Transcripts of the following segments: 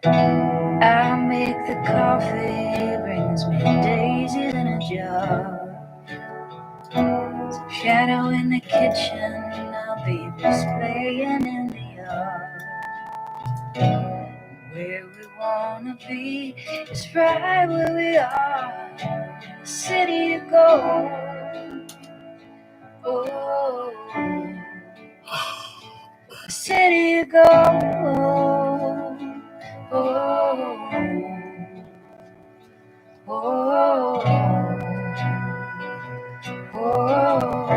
I'll make the coffee, brings me daisies in a jar. Some piano in the kitchen, I'll be playing in the yard. Where we wanna be is right where we are, the city of gold. Oh, the city of gold. Oh, oh, oh.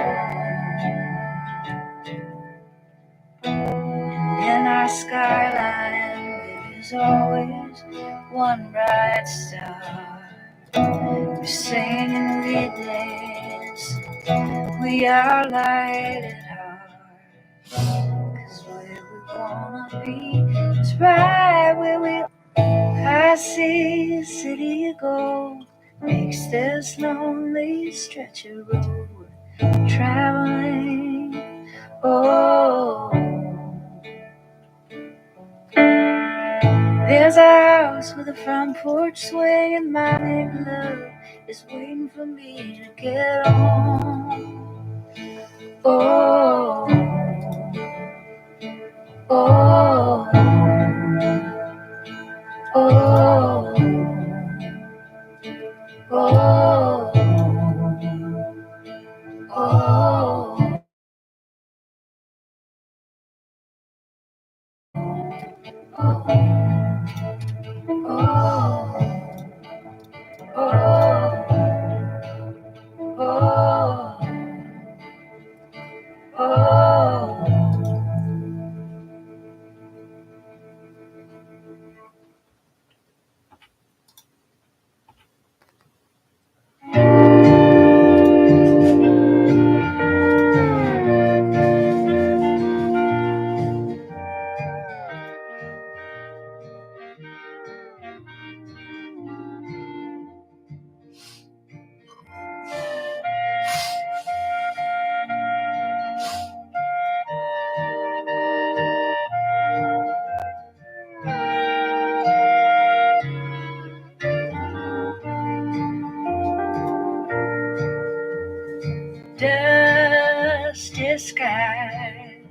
In our skyline, there's always one bright star. We sing and we dance, we are lighted heart. 'Cause where we wanna be is right where we are. I see a city of gold makes this lonely stretch of road traveling. Oh, there's a house with a front porch swing, and my big love is waiting for me to get on. Oh, oh, oh, oh, oh. Dusty skies,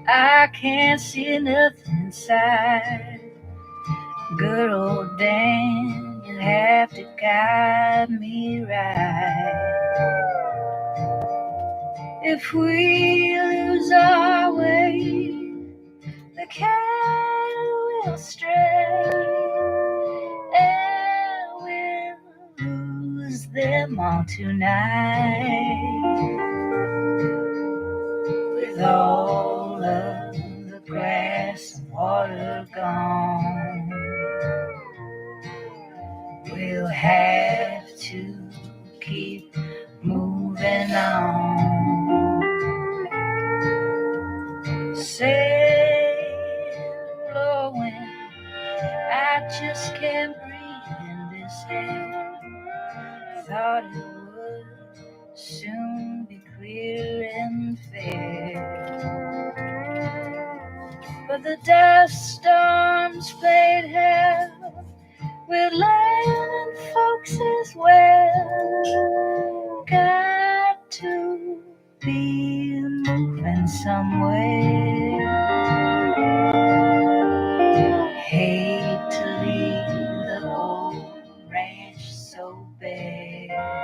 I can't see nothing inside. Good old Dan, you have to guide me right. If we lose our way, the cattle will stray, and we'll lose them all tonight. With all of the grass and water gone, we'll have to keep moving on. Sail, blowing, I just can't breathe in this air. Thought it would soon be clear and fair, but the dust storms played hell with land and folks as well. Got to be moving somewhere. Hate to leave the old ranch so bare,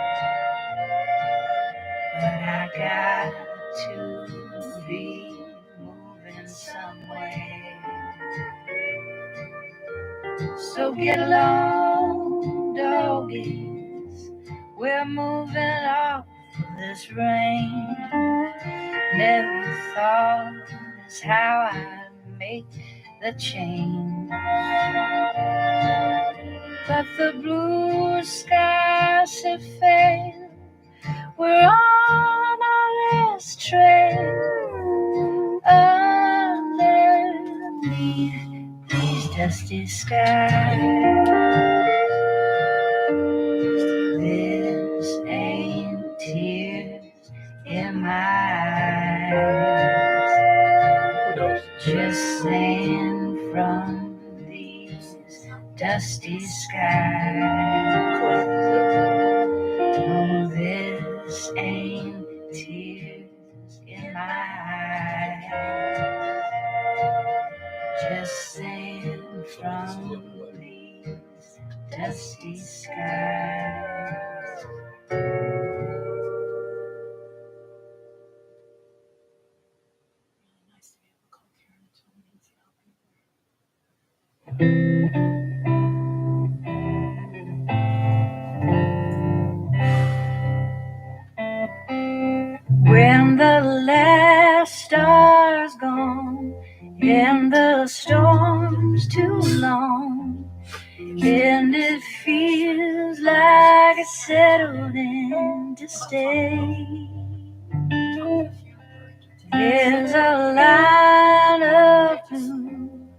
but I got to be moving somewhere. So get along, doggies, we're moving off this rain. Never thought is how I'd make the change, but the blue skies have failed. We're on our last trail underneath these dusty skies. This ain't tears in my eyes, just sand from these dusty skies. No, this ain't tears in my eyes, just sand from these dusty skies. When the last star's gone and the storm's too long, and it feels like it's settled in to stay, there's a line of blue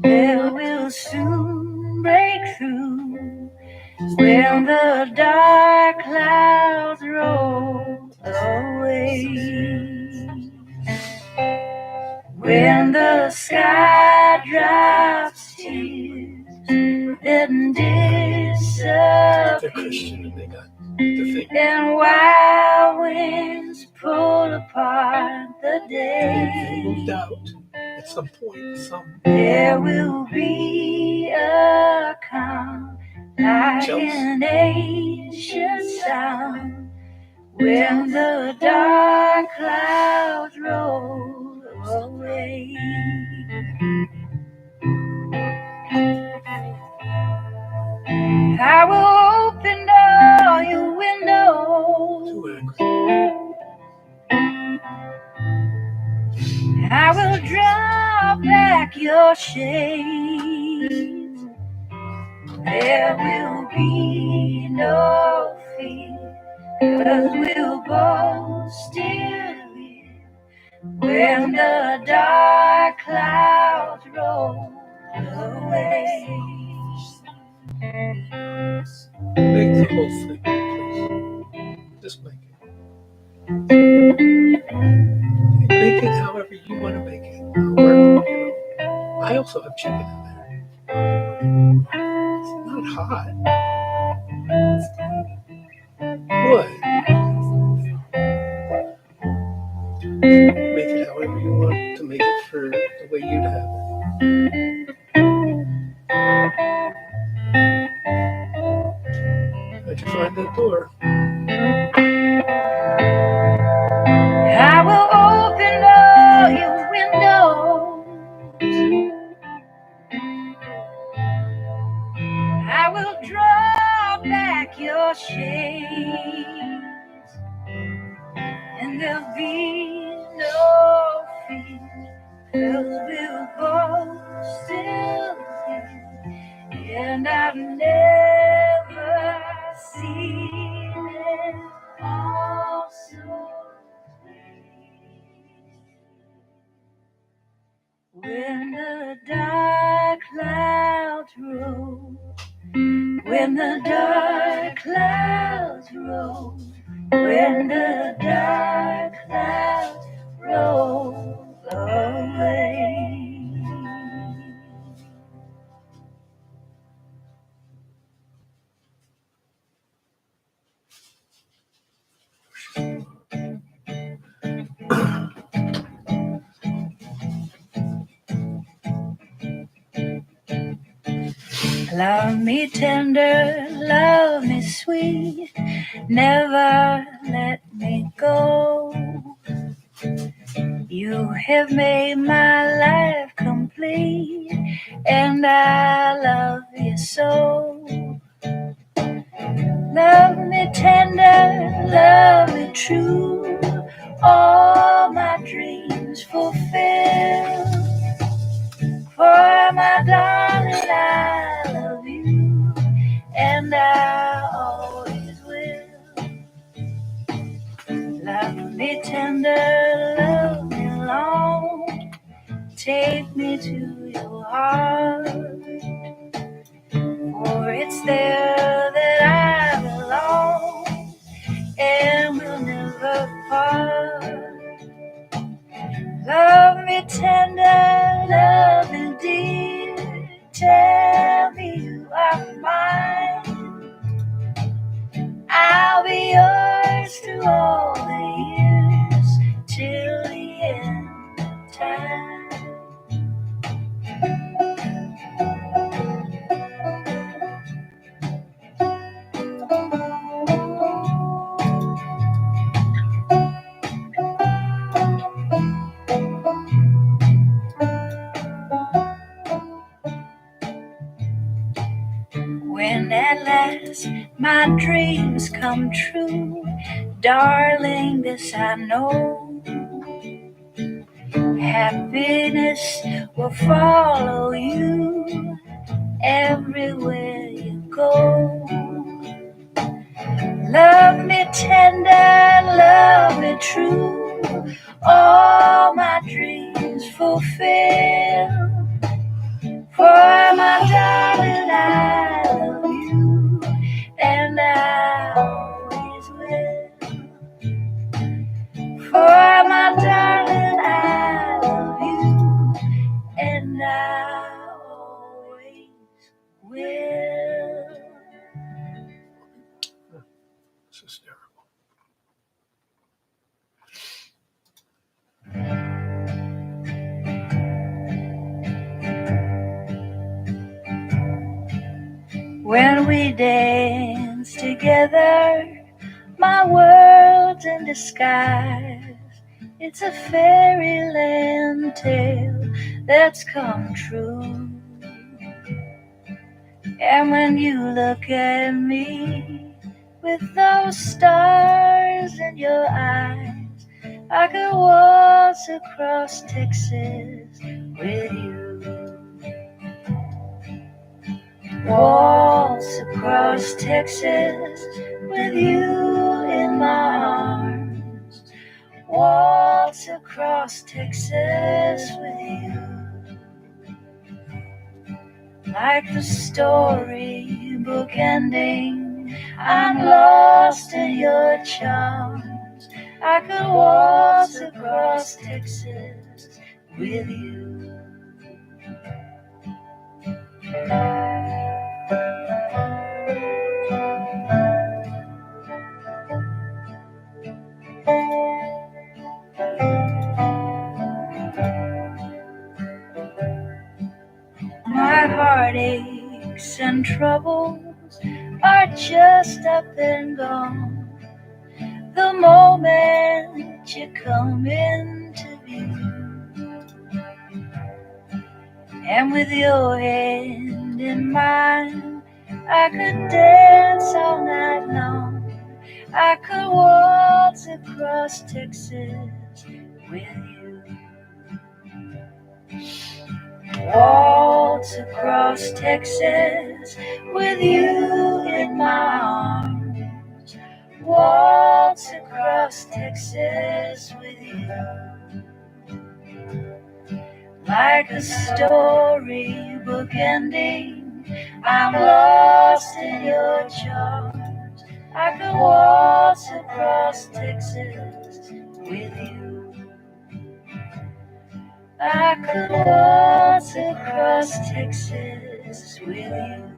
that will soon break through when the dark clouds roll away. When the sky drops tears and disappear, and wild winds pull apart the day, moved out at some point. There will be a calm like an ancient sound when the dark clouds roll away. I will open all your windows. I will draw back your shades. There will be no fear, 'cause we'll both still live when the dark clouds roll away. Make the whole thing, please. Just make it. Make it however you want to make it. I also have chicken in there. It's not hot. What? Make it however you want to make it for the way you'd have it. How'd you find that door? I will open all your windows. I will draw back your shades, and there'll be no fear, 'cause we'll both still live, and I've never seen it all so clear. When the dark clouds roll, when the dark clouds roll, when the dark clouds roll away. Love me tender, love me sweet, never let me go. You have made my life complete, and I love you so. Love me tender, love me true, all my dreams fulfill. For my darling, I love you, and I always will. Love me tender, love me long, take me to your heart, for it's there that I belong, and we'll never part. Love me tender, love me dear, tell me you When at last my dreams come true, darling, this I know, happiness will follow you everywhere you go. Love me tender, love me true, all my dreams fulfill. For my darling, I love you, and I always will. For my darling, I love you, and I always will. This is terrible. When we dance together, my world's in disguise. It's a fairyland tale that's come true. And when you look at me with those stars in your eyes, I could waltz across Texas with you. Waltz across Texas with you in my arms. Waltz across Texas with you. Like the storybook ending, I'm lost in your charms. I could waltz across Texas with you. My heartaches and troubles are just up and gone the moment you come into view. And with your hand in mine, I could dance all night long. I could waltz across Texas with you. Waltz across Texas with you in my arms. Waltz across Texas with you. Like a storybook ending, I'm lost in your charms. I could waltz across Texas with you. I could waltz across Texas with you.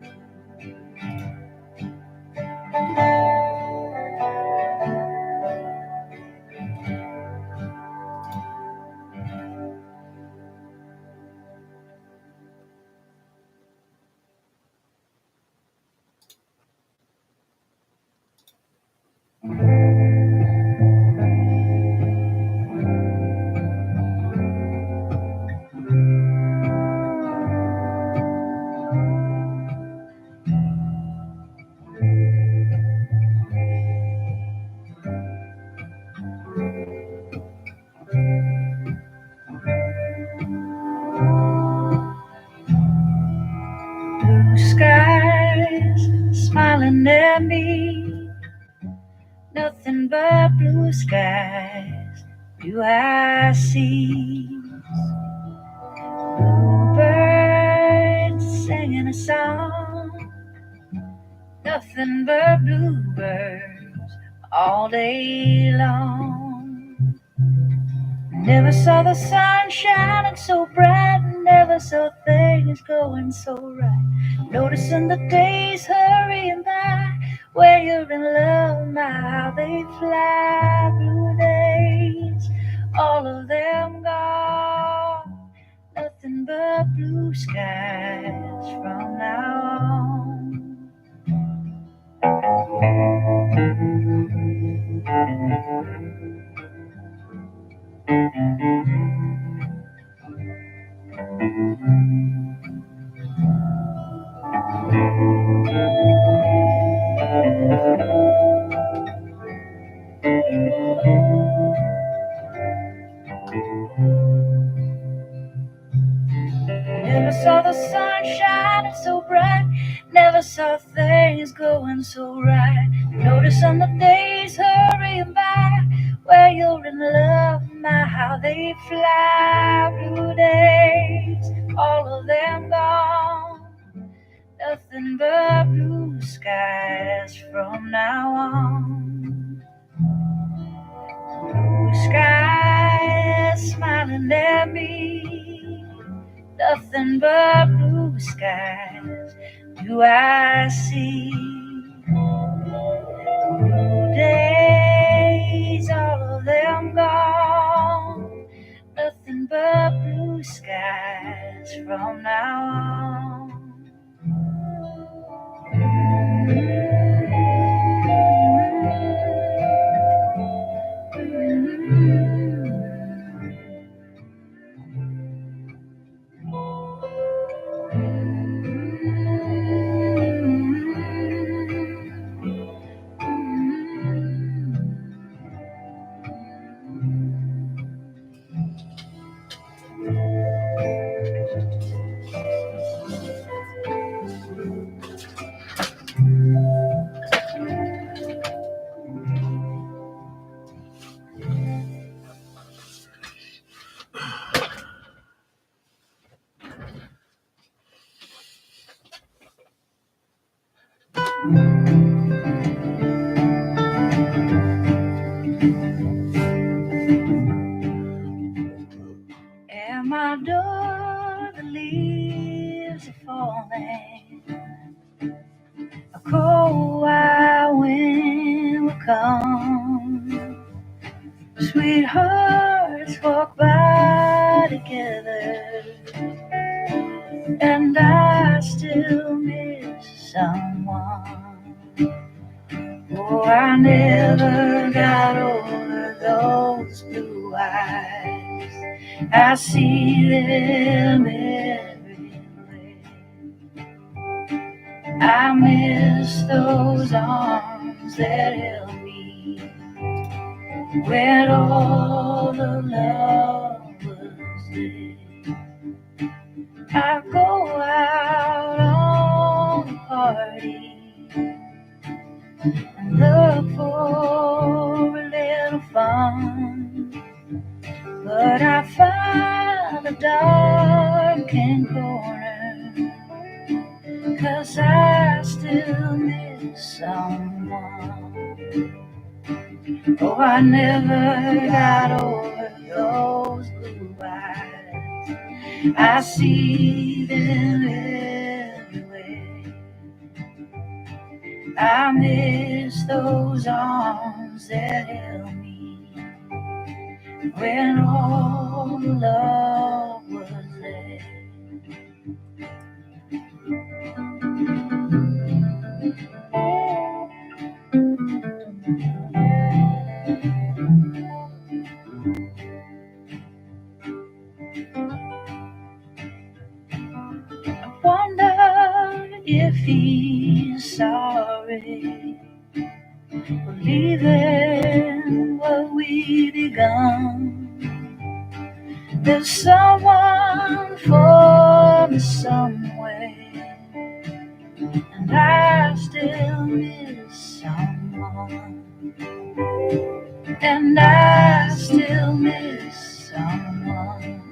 Blue skies smiling at me, nothing but blue skies do I see. Bluebirds singing a song, nothing but bluebirds all day long. Never saw the sun shining so bright, never saw things going so right. Noticing the days hurrying by, when you're in love, my how they fly. Blue days, all of them gone, nothing but blue skies from now on. Never saw the sun shining so bright, never saw things going so right. Notice on the days hurrying by, where you're in love, my how they fly. Blue days, all of them gone, nothing but blue skies from now on. Blue skies smiling at me, nothing but blue skies do I see. Blue days, all of them gone, nothing but blue skies from now on. At my door the leaves are falling, a cold wild wind will come. Sweethearts walk by together, and I still miss someone. Oh, I never got over those blue eyes, I see them everywhere. I miss those arms that held me when all the love was there. I go out on a party and look for a little fun, but I find a darkened corner, 'cause I still miss someone. Oh, I never got over those blue eyes, I see them everywhere. I miss those arms that held me when all the love was there. I wonder if he's sorry for leaving what we begun. There's someone for me somewhere, and I still miss someone, and I still miss someone.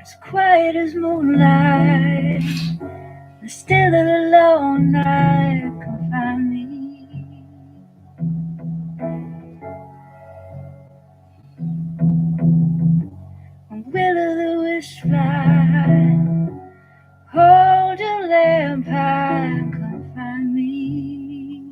As quiet as moonlight, the still and alone night can find me. On will-o'-the-wisp fly, hold your lamp high, come find me.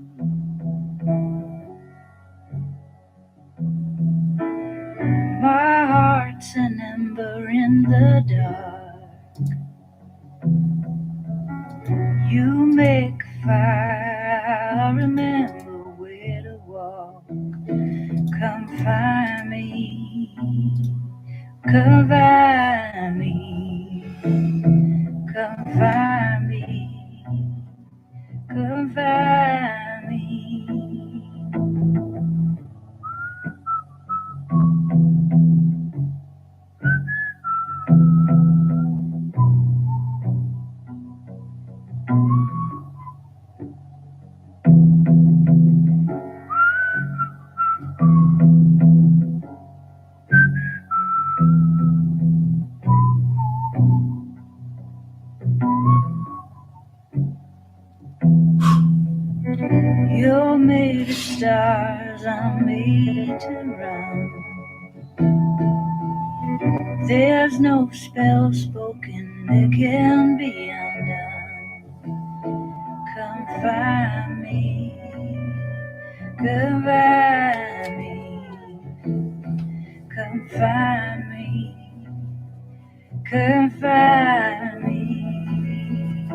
My heart's an remember in the dark. You make fire, I remember where to walk. Come find me, come find me, come find me, come find me. You're made of stars, I'm made to run. There's no spell spoken that can be undone. Come find me, come find me, come find me, come find me.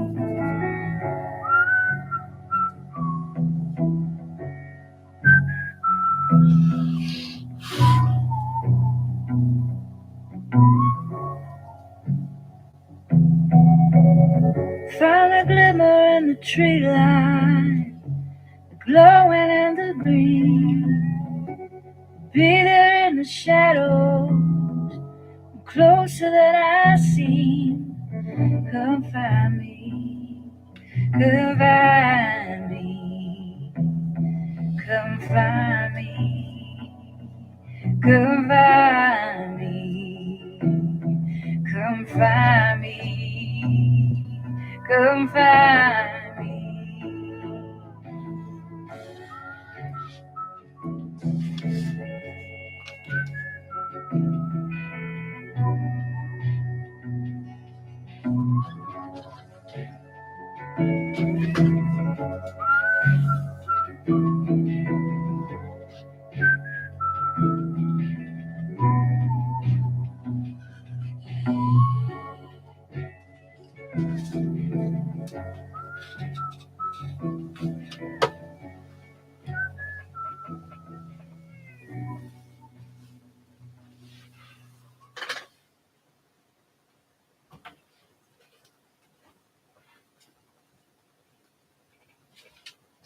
Find the glimmer in the tree line, the glowing and the green. Be there in the shadows, closer than I seem. Come find me, come find me, come find me, come find me, come find me, come find me.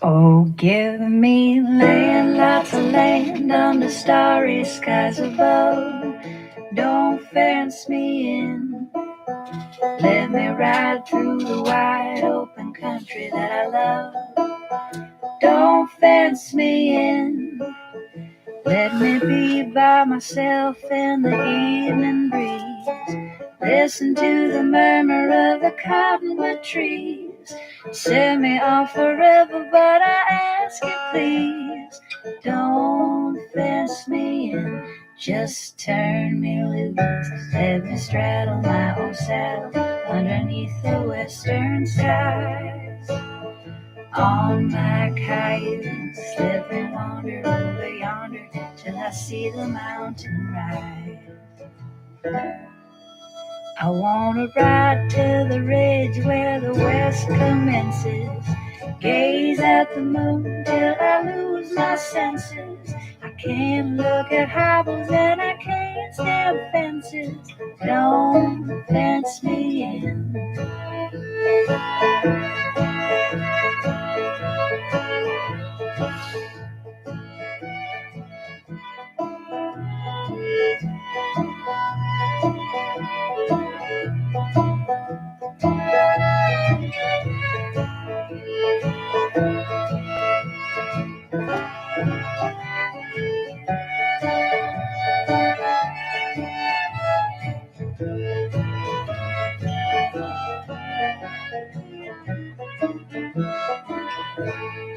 Oh, give me land, lots of land under starry skies above. Don't fence me in. Let me ride through the wide open country that I love. Don't fence me in. Let me be by myself in the evening breeze. Listen to the murmur of the cottonwood trees. Set me off forever, but I ask you please, don't fence me in. Just turn me loose. Let me straddle my own saddle underneath the western skies. On my cayuse, let me wander over yonder till I see the mountain rise. I wanna ride to the ridge where the west commences. Gaze at the moon till I lose my senses. I can't look at hobbles and I can't stand fences. Don't fence me in.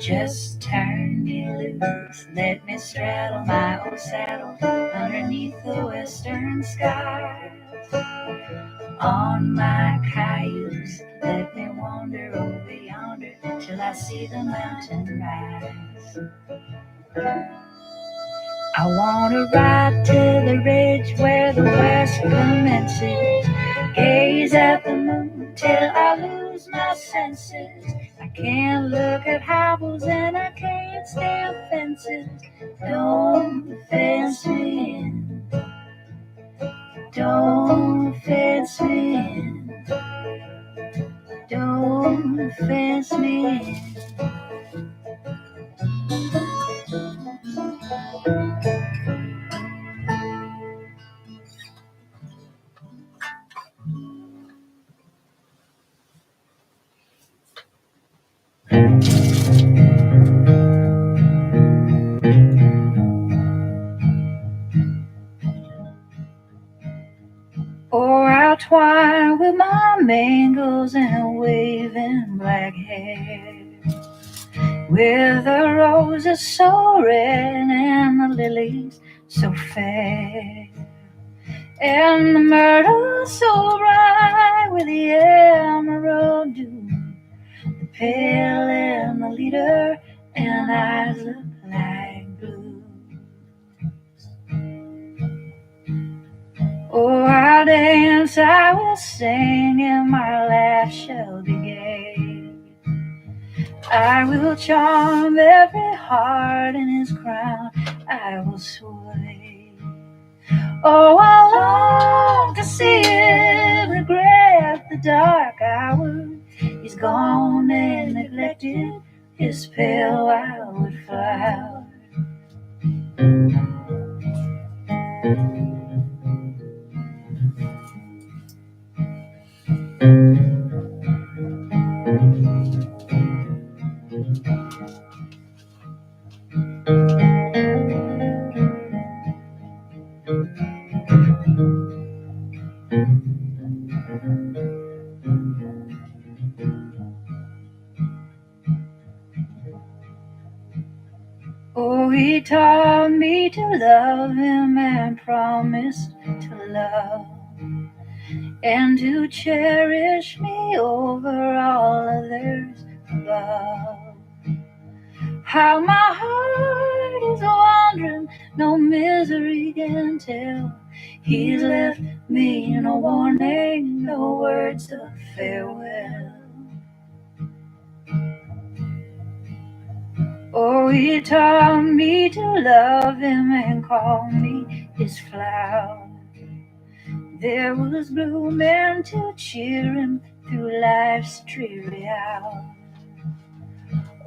Just turn me loose, let me straddle my old saddle underneath the western skies. On my cayuse, let me wander over yonder till I see the mountain rise. I wanna ride to the ridge where the west commences, gaze at the moon till I lose my senses. I can't look at hobbles and I can't stand fences. Don't fence me in, don't fence me in, don't fence me in. Or I'll twine with my mangles and waving black hair, with the roses so red and the lilies so fair, and the myrtle so bright with the emerald dew, the pale and the leader and eyes look like blue. Oh, I'll dance, I will sing, and my laugh shall be gay. I will charm every heart in his crown, I will sway. Oh, I long to see him regret the dark hour. He's gone and neglected his pale wildwood flower. Oh, he taught me to love him and promised to love and to cherish me over all others above. How my heart is wandering, no misery can tell. He's left me no warning, no words of farewell. Oh, he taught me to love him and call me his flower. There was blooming to cheer him through life's dreary hour.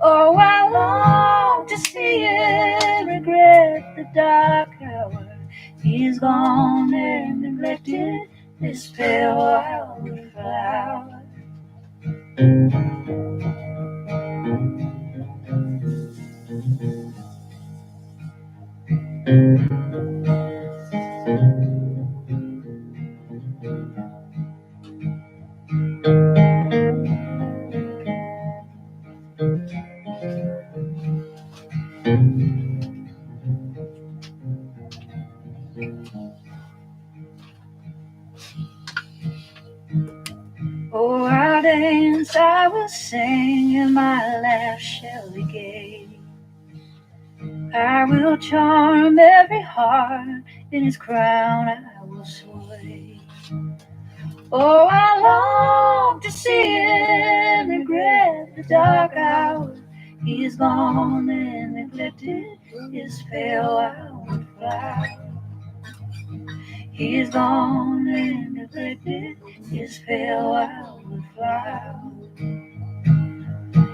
Oh, I long to see him regret the dark hour. He's gone and neglected this pale wildwood flower. Oh, I'll dance, I will sing, and my laugh shall be gay. I will charm every heart in his crown, I will sway. Oh, I long to see him regret the dark hour. He is gone and neglected his pale wildwood flower. He is gone and neglected his pale wildwood flower.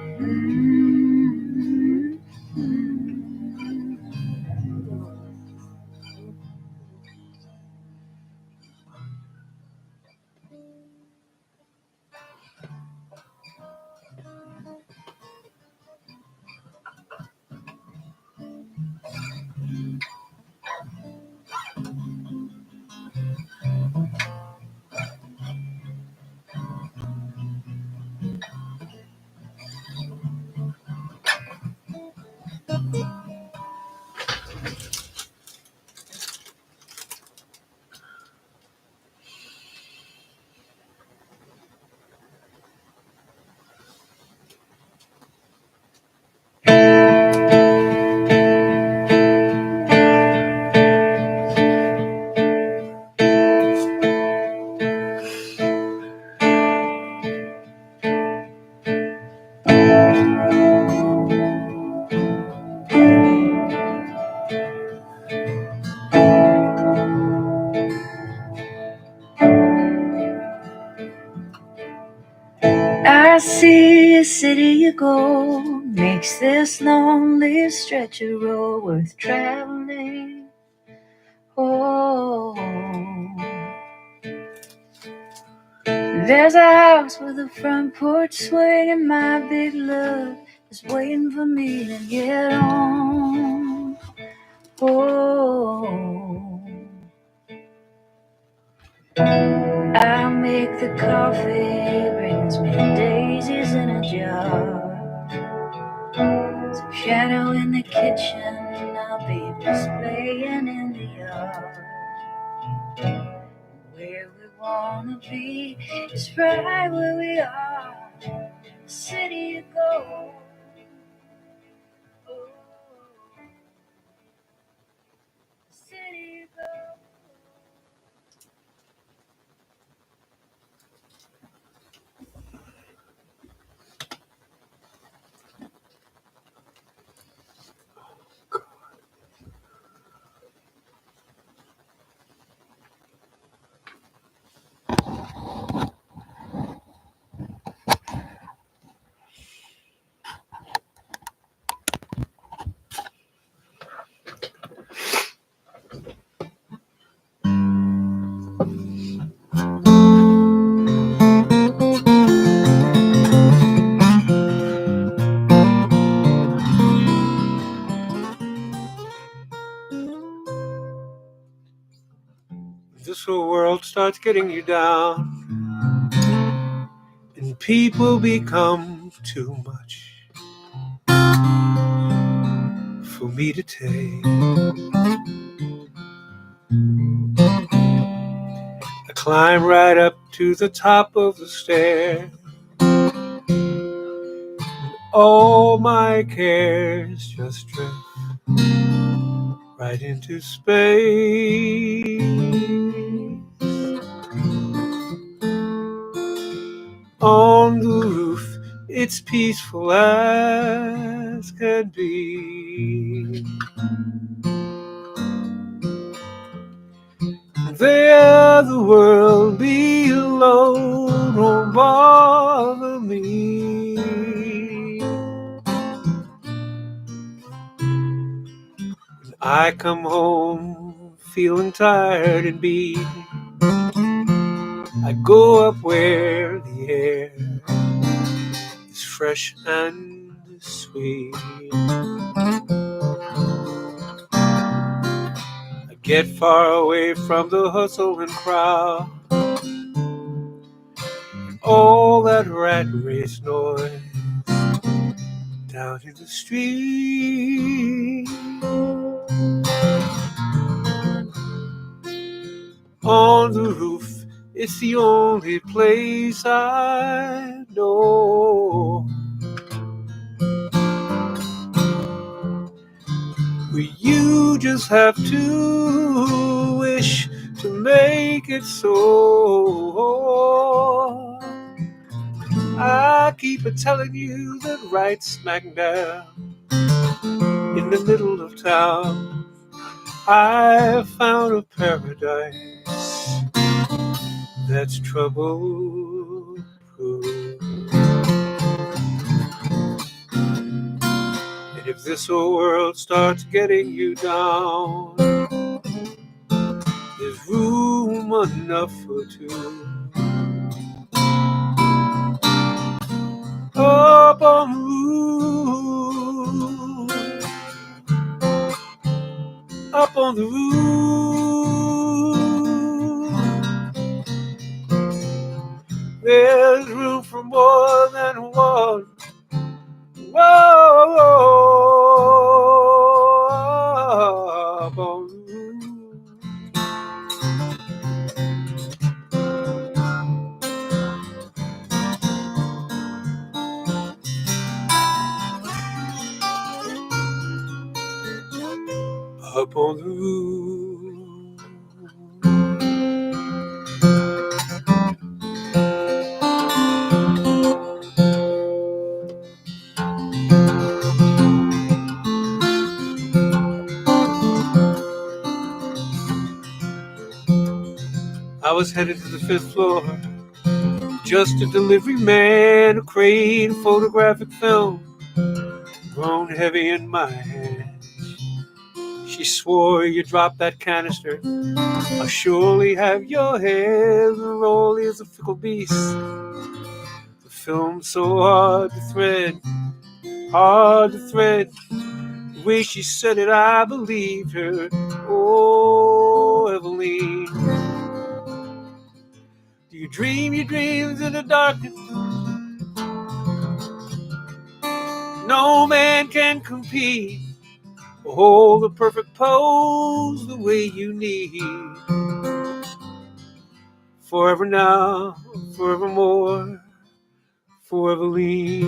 Mm-hmm. I see a city you go, makes this lonely stretch of road worth traveling. Oh, there's a house with a front porch swing, and my big love is waiting for me to get on. Oh, I make the coffee, brings me daisies in a jar. There's a piano in the kitchen, I'll be playing in the yard. Where we wanna be is right where we are. The city you go. Oh, the city you go. This whole world starts getting you down, and people become too much for me to take. I climb right up to the top of the stair. All my cares just drift right into space. On the roof, it's peaceful as can be. There the world below won't bother me. When I come home feeling tired and beat, I go up where the air is fresh and sweet. I get far away from the hustle and crowd, all that rat race noise down in the street. On the roof, it's the only place I know where you just have to wish to make it so. I keep telling you that right smack down in the middle of town, I found a paradise that's trouble-proof. And if this whole world starts getting you down, there's room enough for two. Up on the roof, up on the roof, there's room for more than one. Whoa, up on the roof, up on the roof. I was headed to the 5th floor, just a delivery man, a crate of photographic film, grown heavy in my hands. She swore you dropped that canister, I'll surely have your head. The roll is a fickle beast, the film so hard to thread, hard to thread. The way she said it, I believed her. Oh, Eveline, do you dream your dreams in the darkness? No man can compete or hold the perfect pose the way you need. Forever now, forevermore, foreverly.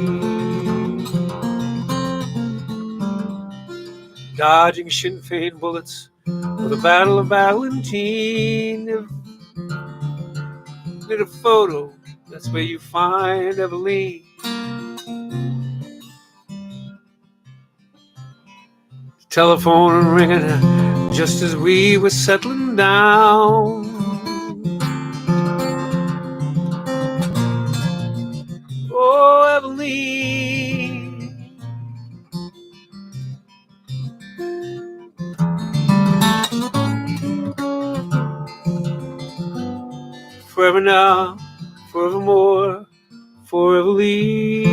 Dodging Sinn Féin bullets for the Battle of Valentine. Did a photo, that's where you find Eveline. The telephone ringing just as we were settling down. Oh, Eveline, forever now, forevermore, foreverly.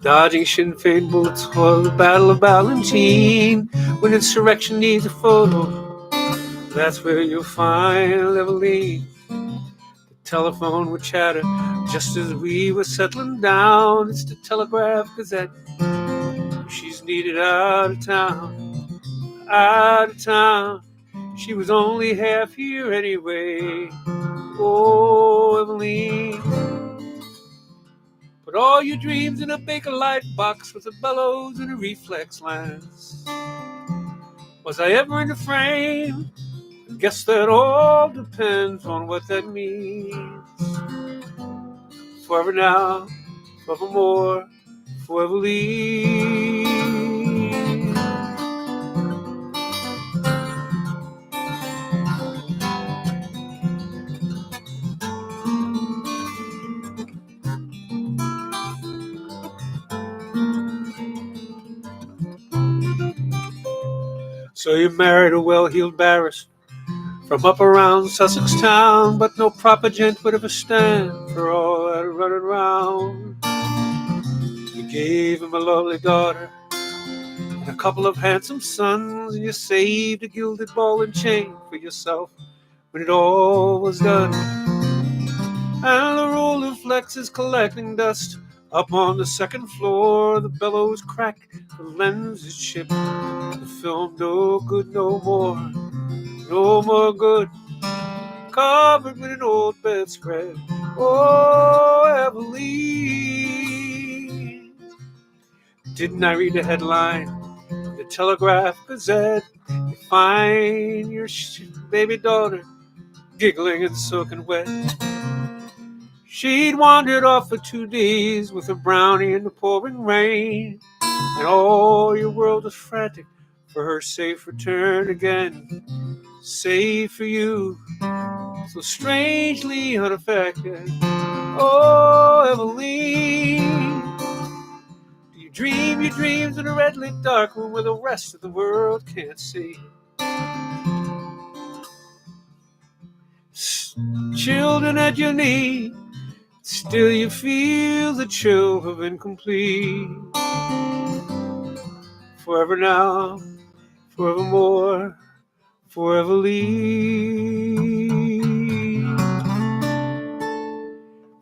Dodging Sinn Féin bullets for the Battle of Valentine. When insurrection needs a photo, that's where you'll find Eveline. The telephone would chatter just as we were settling down. It's the Telegraph Gazette. She's needed out of town, out of town. She was only half here anyway. Oh, Eveline, put all your dreams in a Baker Light box with a bellows and a reflex lens. Was I ever in the frame? I guess that all depends on what that means. Forever now, forevermore, foreverly. So you married a well-heeled barrister from up around Sussex town, but no proper gent would ever stand for all that running round. You gave him a lovely daughter and a couple of handsome sons, and you saved a gilded ball and chain for yourself when it all was done. And the roller flex is collecting dust up on the second floor. The bellows crack, the lens is chipped, the film no good no more, no more good. Covered with an old bedspread. Oh, Eveline, didn't I read the headline in the Telegraph Gazette? You find your baby daughter giggling and soaking wet. She'd wandered off for 2 days with a brownie in the pouring rain, and all your world was frantic for her safe return again. Save for you, so strangely unaffected. Oh, Eveline, do you dream your dreams in a red lit dark room where the rest of the world can't see? Children at your knee, still you feel the chill of incomplete. Forever now, forevermore, foreverly.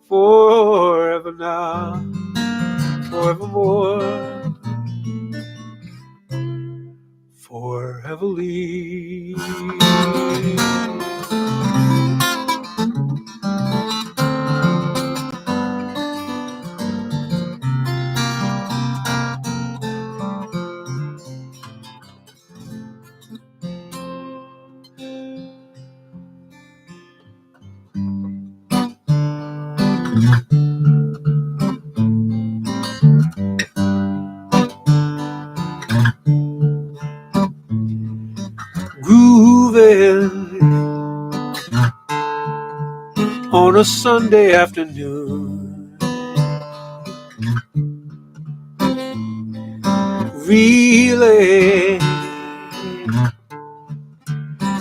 Forever now, forevermore, foreverly. Grooving on a Sunday afternoon, really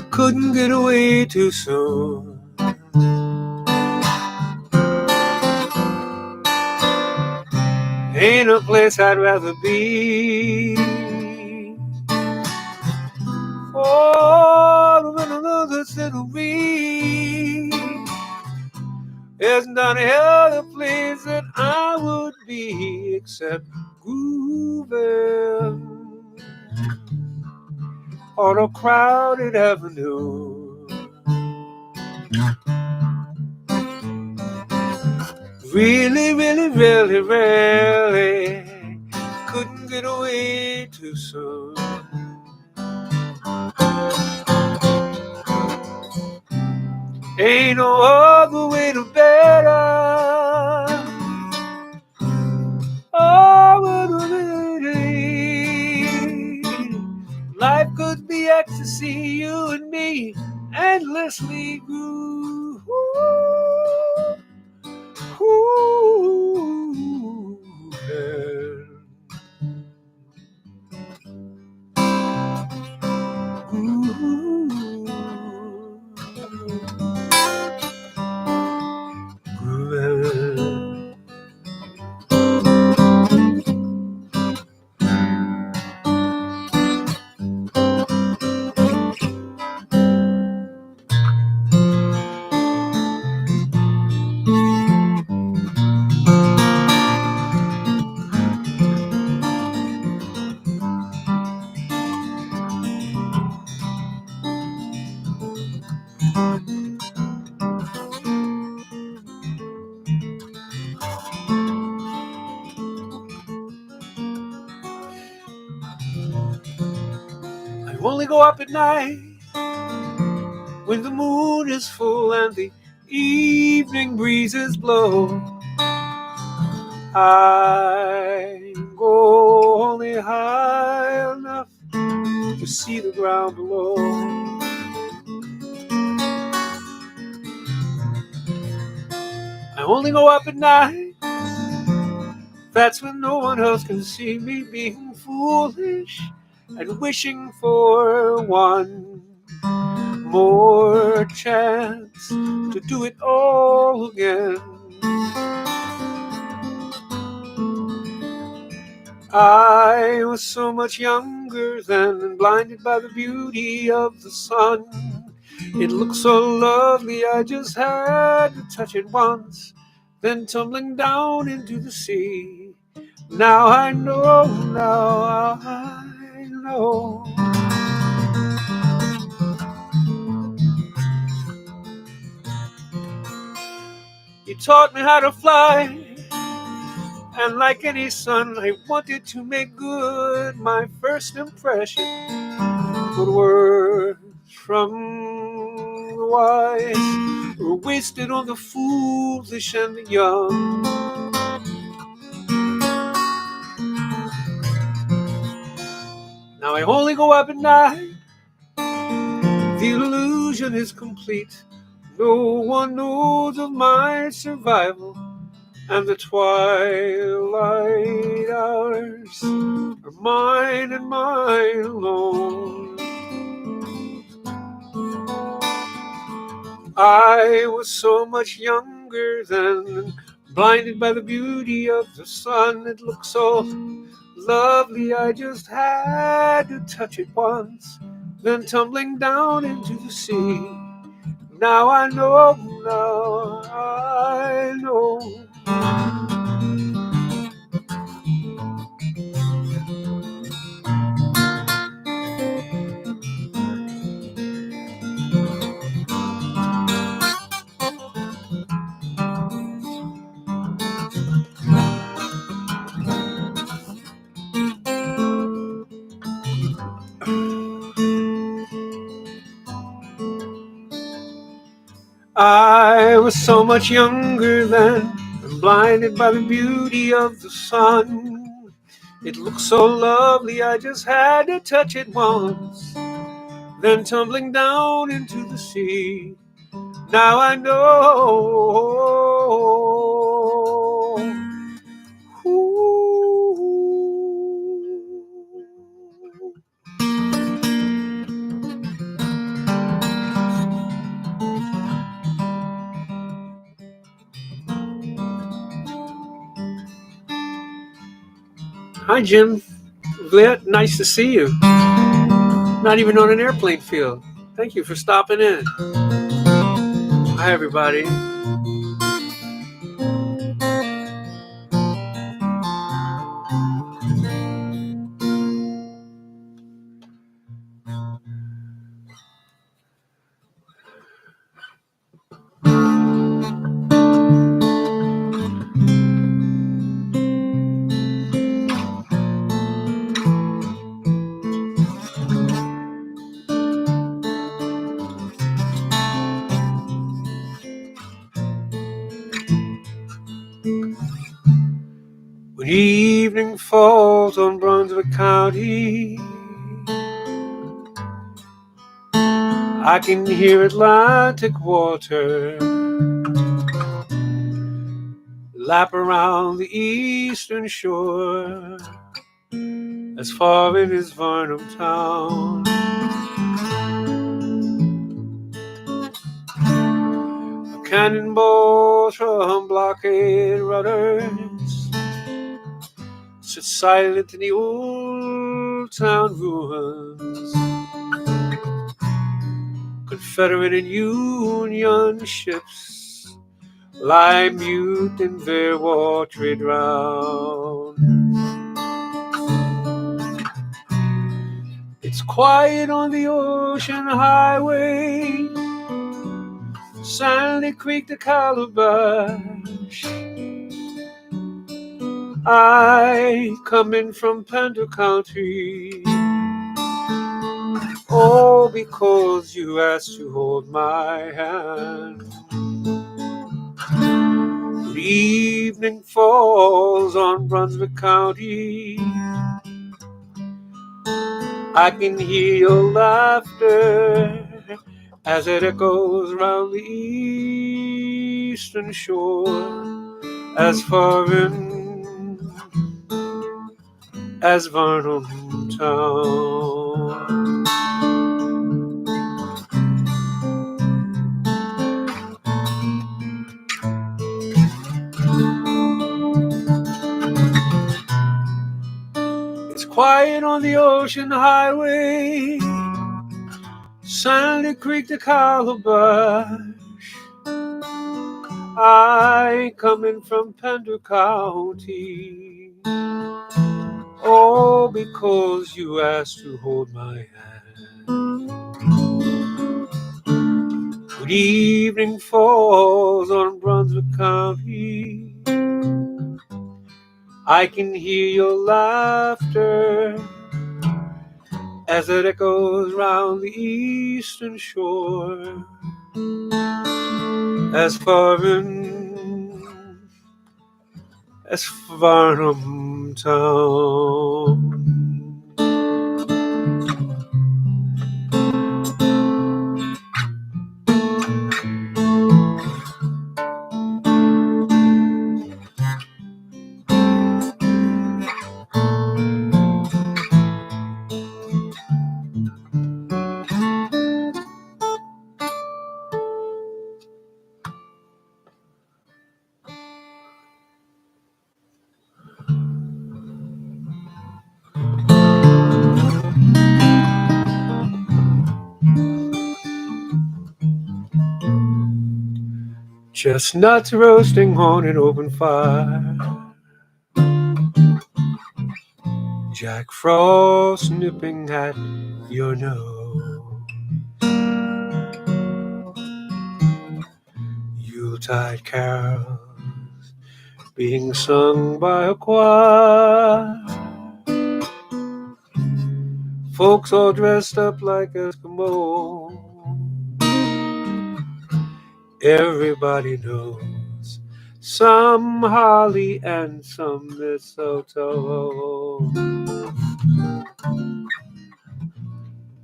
couldn't get away too soon. Ain't a place I'd rather be. Oh, another scenery. There's not a other place that I would be except grooving on a crowded avenue. Really, really, really, really couldn't get away too soon. Ain't no other way to better. Oh, life could be ecstasy, you and me, endlessly groove. I only go up at night when the moon is full and the evening breezes blow. I go only high enough to see the ground below. I only go up at night. That's when no one else can see me being foolish and wishing for one more chance to do it all again. I was so much younger then and blinded by the beauty of the sun. It looked so lovely, I just had to touch it once, then tumbling down into the sea. Now I know, now I know. He taught me how to fly, and like any son, I wanted to make good my first impression. But words from the wise were wasted on the foolish and the young. Now I only go up at night. The illusion is complete. No one knows of my survival, and the twilight hours are mine and mine alone. I was so much younger then, blinded by the beauty of the sun. It looked so lovely, I just had to touch it once, then tumbling down into the sea. Now I know, now I know. I was so much younger then, blinded by the beauty of the sun. It looked so lovely, I just had to touch it once. Then tumbling down into the sea. Now I know. Ooh. Hi, Jim. Glad, nice to see you. Not even on an airplane field. Thank you for stopping in. Hi, everybody. When evening falls on Brunswick County, I can hear Atlantic water lap around the eastern shore, as far in as Varnum town. A cannonball from blockade rudders sit silent in the old town ruins. Confederate and Union ships lie mute in their watery drown. It's quiet on the ocean highway, Sandy Creek to Calabash. I come in from Pender County, all because you asked to hold my hand. When evening falls on Brunswick County, I can hear your laughter as it echoes round the eastern shore, as far in as Varnum town. It's quiet on the ocean highway, Sandy Creek to Calabash. I come in from Pender County, all because you asked to hold my hand. When evening falls on Brunswick County, I can hear your laughter as it echoes round the eastern shore, as far in as Varnum town. Chestnuts roasting on an open fire, Jack Frost nipping at your nose, Yuletide carols being sung by a choir, folks all dressed up like Eskimos. Everybody knows some holly and some mistletoe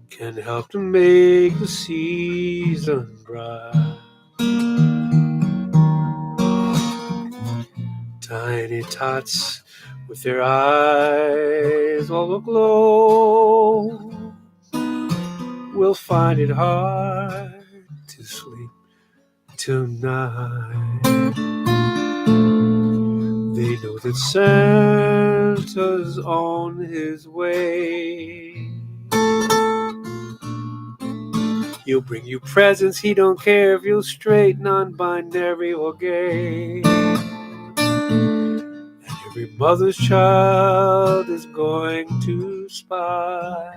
can help to make the season bright. Tiny tots with their eyes all aglow will find it hard to sleep tonight. They know that Santa's on his way. He'll bring you presents, he don't care if you're straight, non-binary, or gay. And every mother's child is going to spy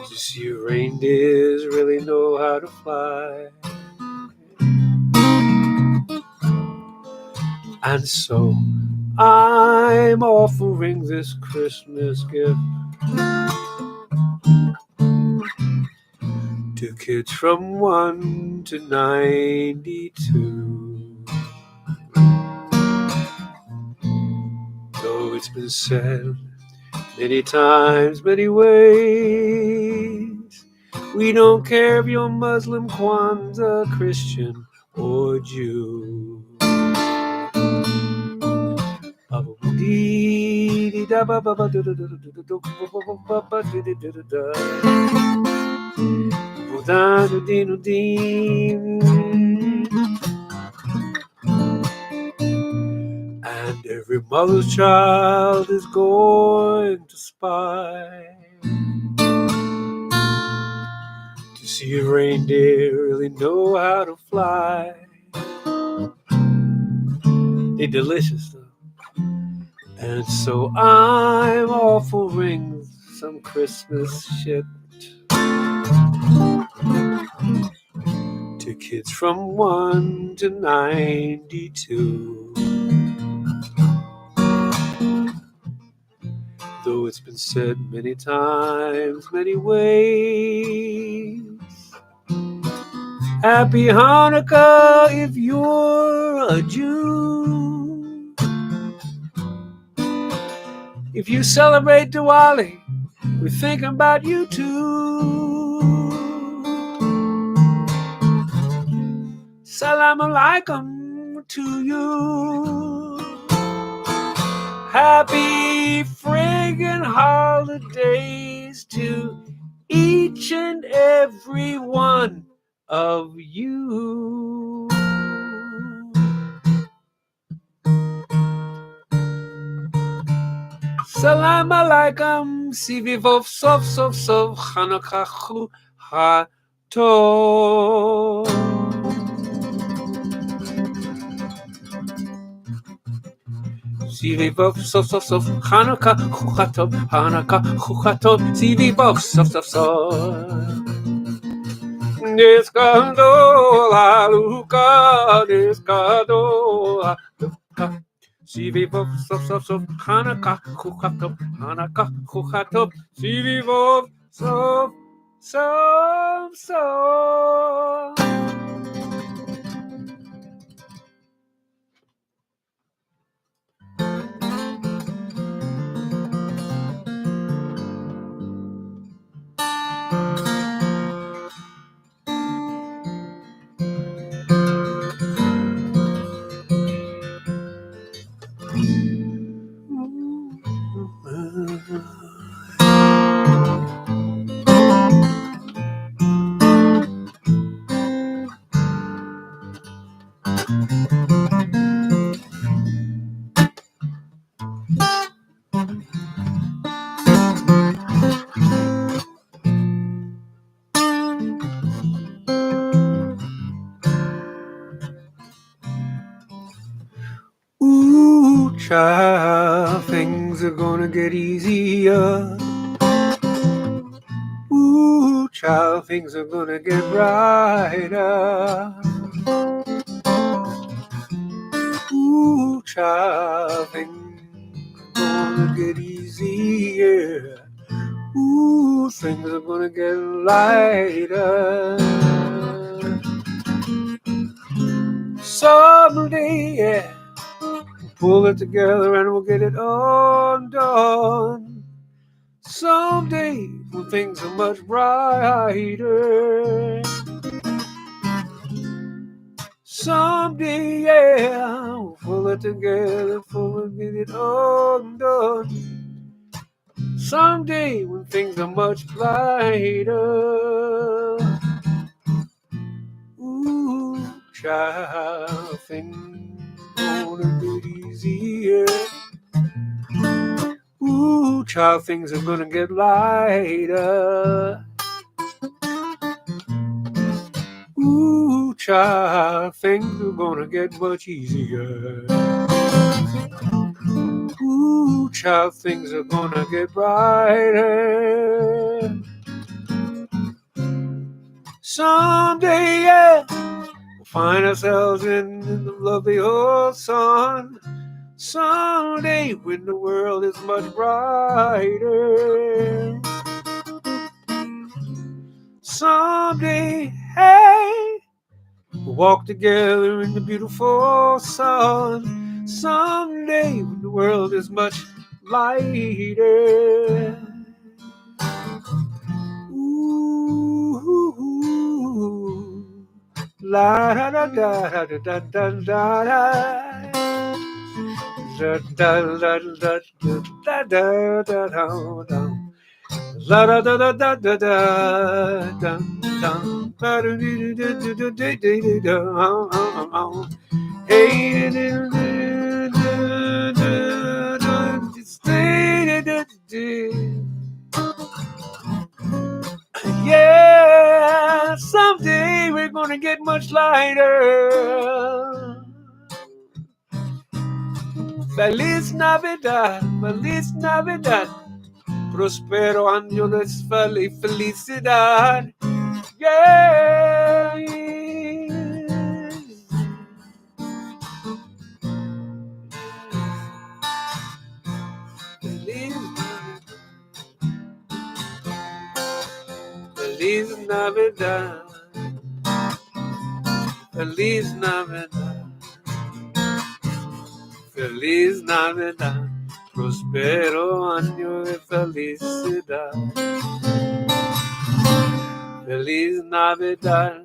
to see if reindeers really know how to fly. And so I'm offering this Christmas gift to kids from 1 to 92. Though it's been said many times, many ways, we don't care if you're Muslim, Kwanzaa, Christian, or Jew. And every mother's child is going to spy to see if reindeer really know how to fly. They're delicious though. And so I'm offering some Christmas shit to kids from 1 to 92. Though it's been said many times, many ways, Happy Hannukah if you're a Jew. If you celebrate Diwali, we're thinking about you too. Salam alaikum to you. Happy friggin' holidays to each and every one of you. Salam alaikum, sivivov sof sof sof, Hannukah hu ha tov. Sivivov sof sof sof, Hannukah hu ha tov, Hannukah hu ha tov, sivivov sof sof sof. Descando la luca, descando la luca. Sivivov sof sof sof, Hannukah hu ha tov, Hannukah hu ha tov, sivivov sof sof sof. Ooh, child, things are gonna get easier. Ooh, child, things are gonna get brighter. Ooh, child, things are gonna get easier. Ooh, things are gonna get lighter. Someday, yeah, we'll pull it together and we'll get it all done. Someday, when things are much brighter. Someday, yeah, we'll pull it together, we'll get it all done. Someday, when things are much brighter. Ooh, child, things gonna get easier. Ooh, child, things are gonna get lighter. Ooh, child, things are gonna get much easier. Ooh, child, things are gonna get brighter. Someday, yeah, we'll find ourselves in the lovely old sun. Someday, when the world is much brighter. Someday, hey, we'll walk together in the beautiful sun. Someday, when the world is much lighter. Ooh, la da da da da da da da da. Da da da da da da da da. La da da da da da da da da. Ba do do do do do do do do. Hey do do do do do do. Yeah, someday we're gonna get much lighter. Feliz Navidad, Feliz Navidad. Prospero año de felicidad. Yeah. Feliz Navidad. Feliz Navidad. Feliz Navidad. Prospero año de felicidad. Feliz Navidad.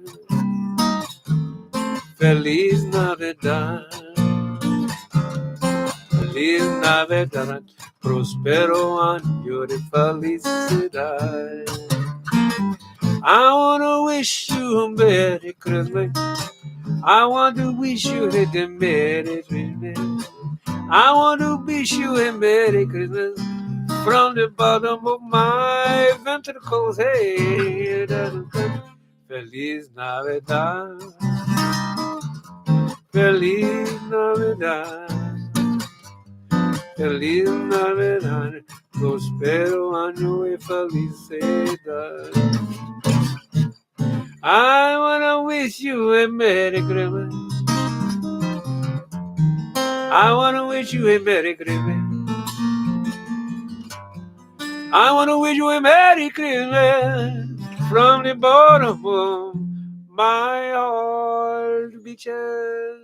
Feliz Navidad. Feliz Navidad. Prospero año de felicidad. I wanna wish you a Merry Christmas. I want to wish you a Merry Christmas. I want to wish you a Merry Christmas from the bottom of my ventricles. Hey, Feliz Navidad. Feliz Navidad. Feliz Navidad. Prospero año y felicidad. I wanna wish you a Merry Christmas. I wanna wish you a Merry Christmas. I wanna wish you a Merry Christmas from the bottom of my heart beaches.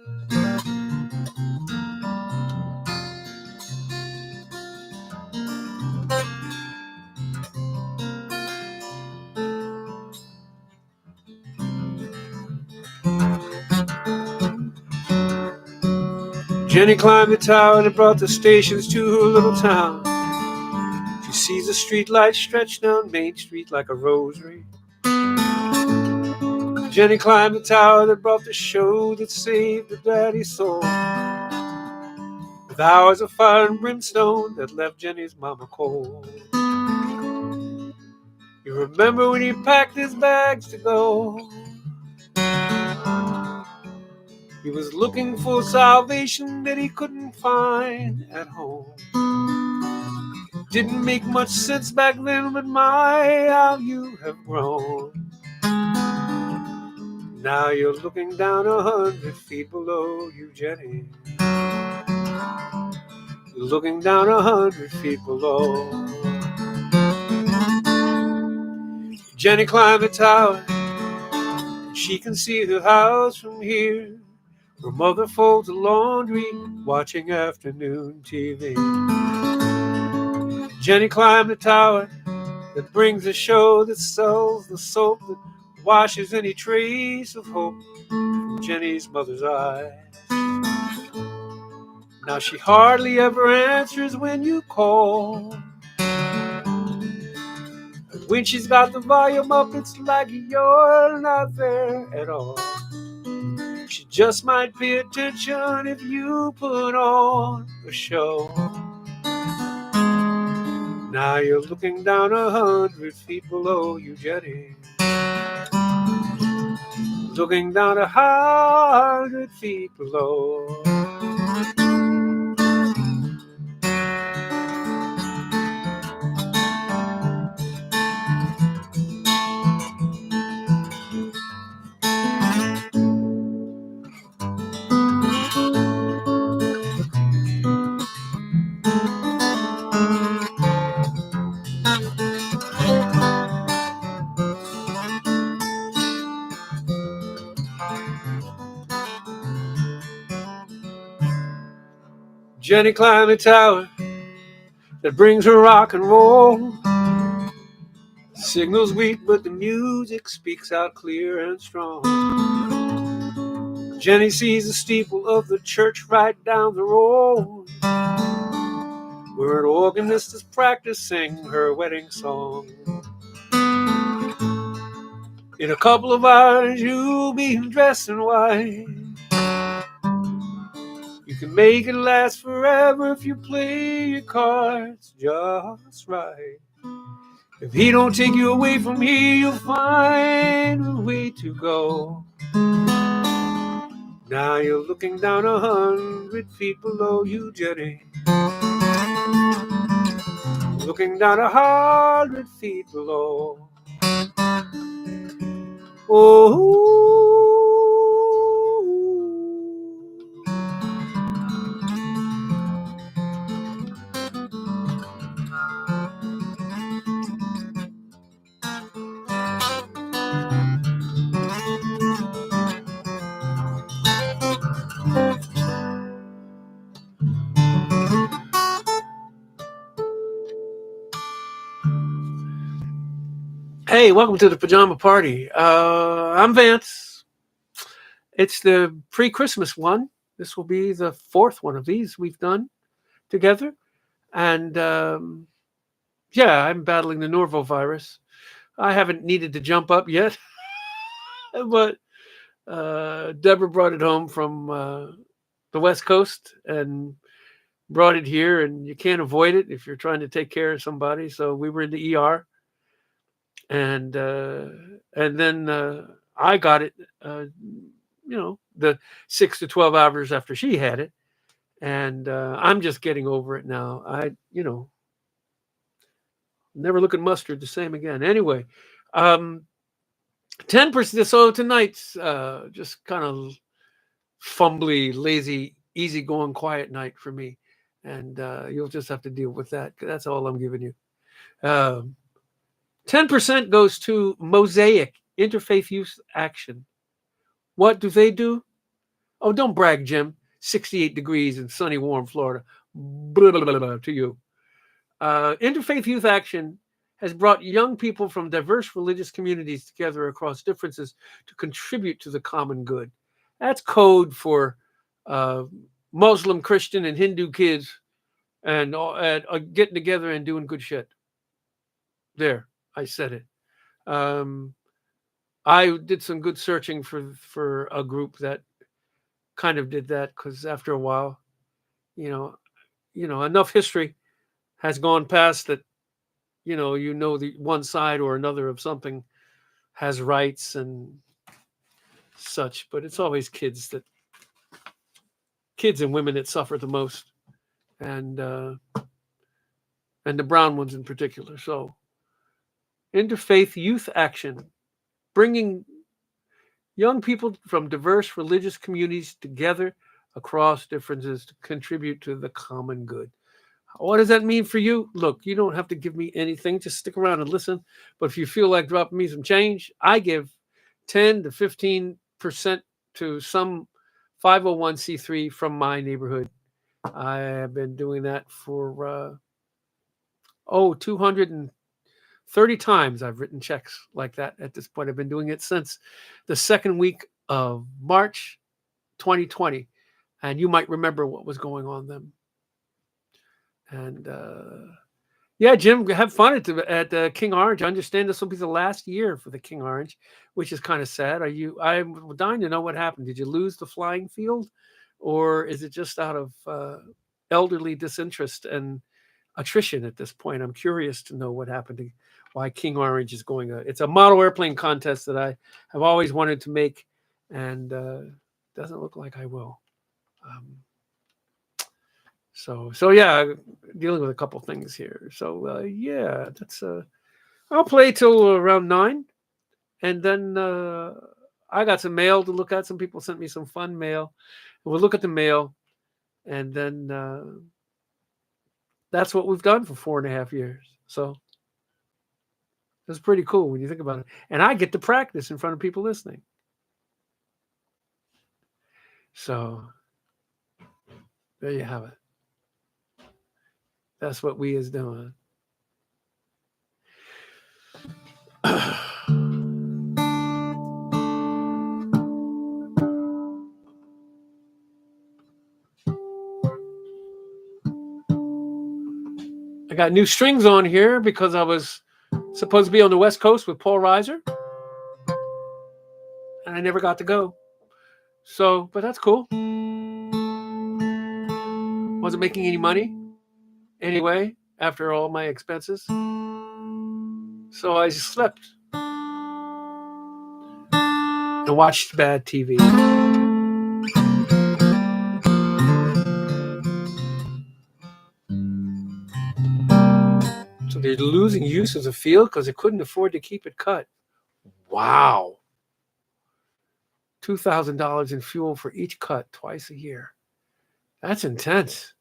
Jenny climbed the tower that brought the stations to her little town. She sees the street lights stretch down Main Street like a rosary. Jenny climbed the tower that brought the show that saved her daddy's soul. With hours of fire and brimstone that left Jenny's mama cold. You remember when he packed his bags to go? He was looking for salvation that he couldn't find at home. Didn't make much sense back then, but my, how you have grown. Now you're looking down 100 feet below you, Jenny. You're looking down 100 feet below. Jenny climbed the tower. She can see her house from here. Her mother folds the laundry, watching afternoon TV. Jenny climbed the tower that brings a show that sells the soap that washes any trace of hope from Jenny's mother's eyes. Now she hardly ever answers when you call. And when she's got the volume up, it's like you're not there at all. She just might pay attention if you put on a show. Now you're looking down 100 feet below you, Jenny. Looking down 100 feet below. Jenny climbed the tower that brings her rock and roll. Signal's weak, but the music speaks out clear and strong. Jenny sees the steeple of the church right down the road, where an organist is practicing her wedding song. In a couple of hours, you'll be dressed in white. You can make it last forever if you play your cards just right. If he don't take you away from here, you'll find a way to go. Now you're looking down 100 feet below you, Jenny. Looking down 100 feet below. Oh. Hey, welcome to the Pajama Party. I'm Vance. It's the pre-Christmas one. This will be the fourth one of these we've done together. And yeah, I'm battling the norovirus. I haven't needed to jump up yet. But Deborah brought it home from the West Coast and brought it here. And you can't avoid it if you're trying to take care of somebody. So we were in the ER. And then I got it, the 6 to 12 hours after she had it, and I'm just getting over it now. Never look at mustard the same again. Anyway, 10%. So tonight's just kind of fumbly, lazy, easygoing, quiet night for me, and you'll just have to deal with that. That's all I'm giving you. 10% goes to Mosaic Interfaith Youth Action. What do they do? Oh, don't brag, Jim. 68 degrees in sunny, warm Florida. Blah, blah, blah, blah, to you. Interfaith Youth Action has brought young people from diverse religious communities together across differences to contribute to the common good. That's code for Muslim, Christian, and Hindu kids and getting together and doing good shit. There. I said it. I did some good searching for a group that kind of did that, because after a while, enough history has gone past that, the one side or another of something has rights and such, but it's always kids and women that suffer the most, and the brown ones in particular. So Interfaith Youth Action, bringing young people from diverse religious communities together across differences to contribute to the common good. What does that mean for you? Look, you don't have to give me anything. Just stick around and listen. But if you feel like dropping me some change, I give 10 to 15% to some 501c3 from my neighborhood. I have been doing that for 230 times. I've written checks like that at this point. I've been doing it since the second week of March 2020, and you might remember what was going on then. And yeah, Jim, have fun at King Orange. I understand this will be the last year for the King Orange, which is kind of sad. I'm dying to know what happened. Did you lose the flying field, or is it just out of elderly disinterest and attrition at this point? I'm curious to know what happened, why King Orange is going. It's a model airplane contest that I have always wanted to make, and doesn't look like I will. So yeah, dealing with a couple things here. So yeah, that's I'll play till around 9, and then I got some mail to look at. Some people sent me some fun mail. We'll look at the mail, and then that's what we've done for 4.5 years. So it's pretty cool when you think about it. And I get to practice in front of people listening. So there you have it. That's what we is doing. I got new strings on here because I was supposed to be on the West Coast with Paul Reiser, and I never got to go. So, but that's cool. Wasn't making any money anyway after all my expenses. So I just slept and watched bad TV. So they're losing use of the field because they couldn't afford to keep it cut. Wow. $2,000 in fuel for each cut twice a year. That's intense.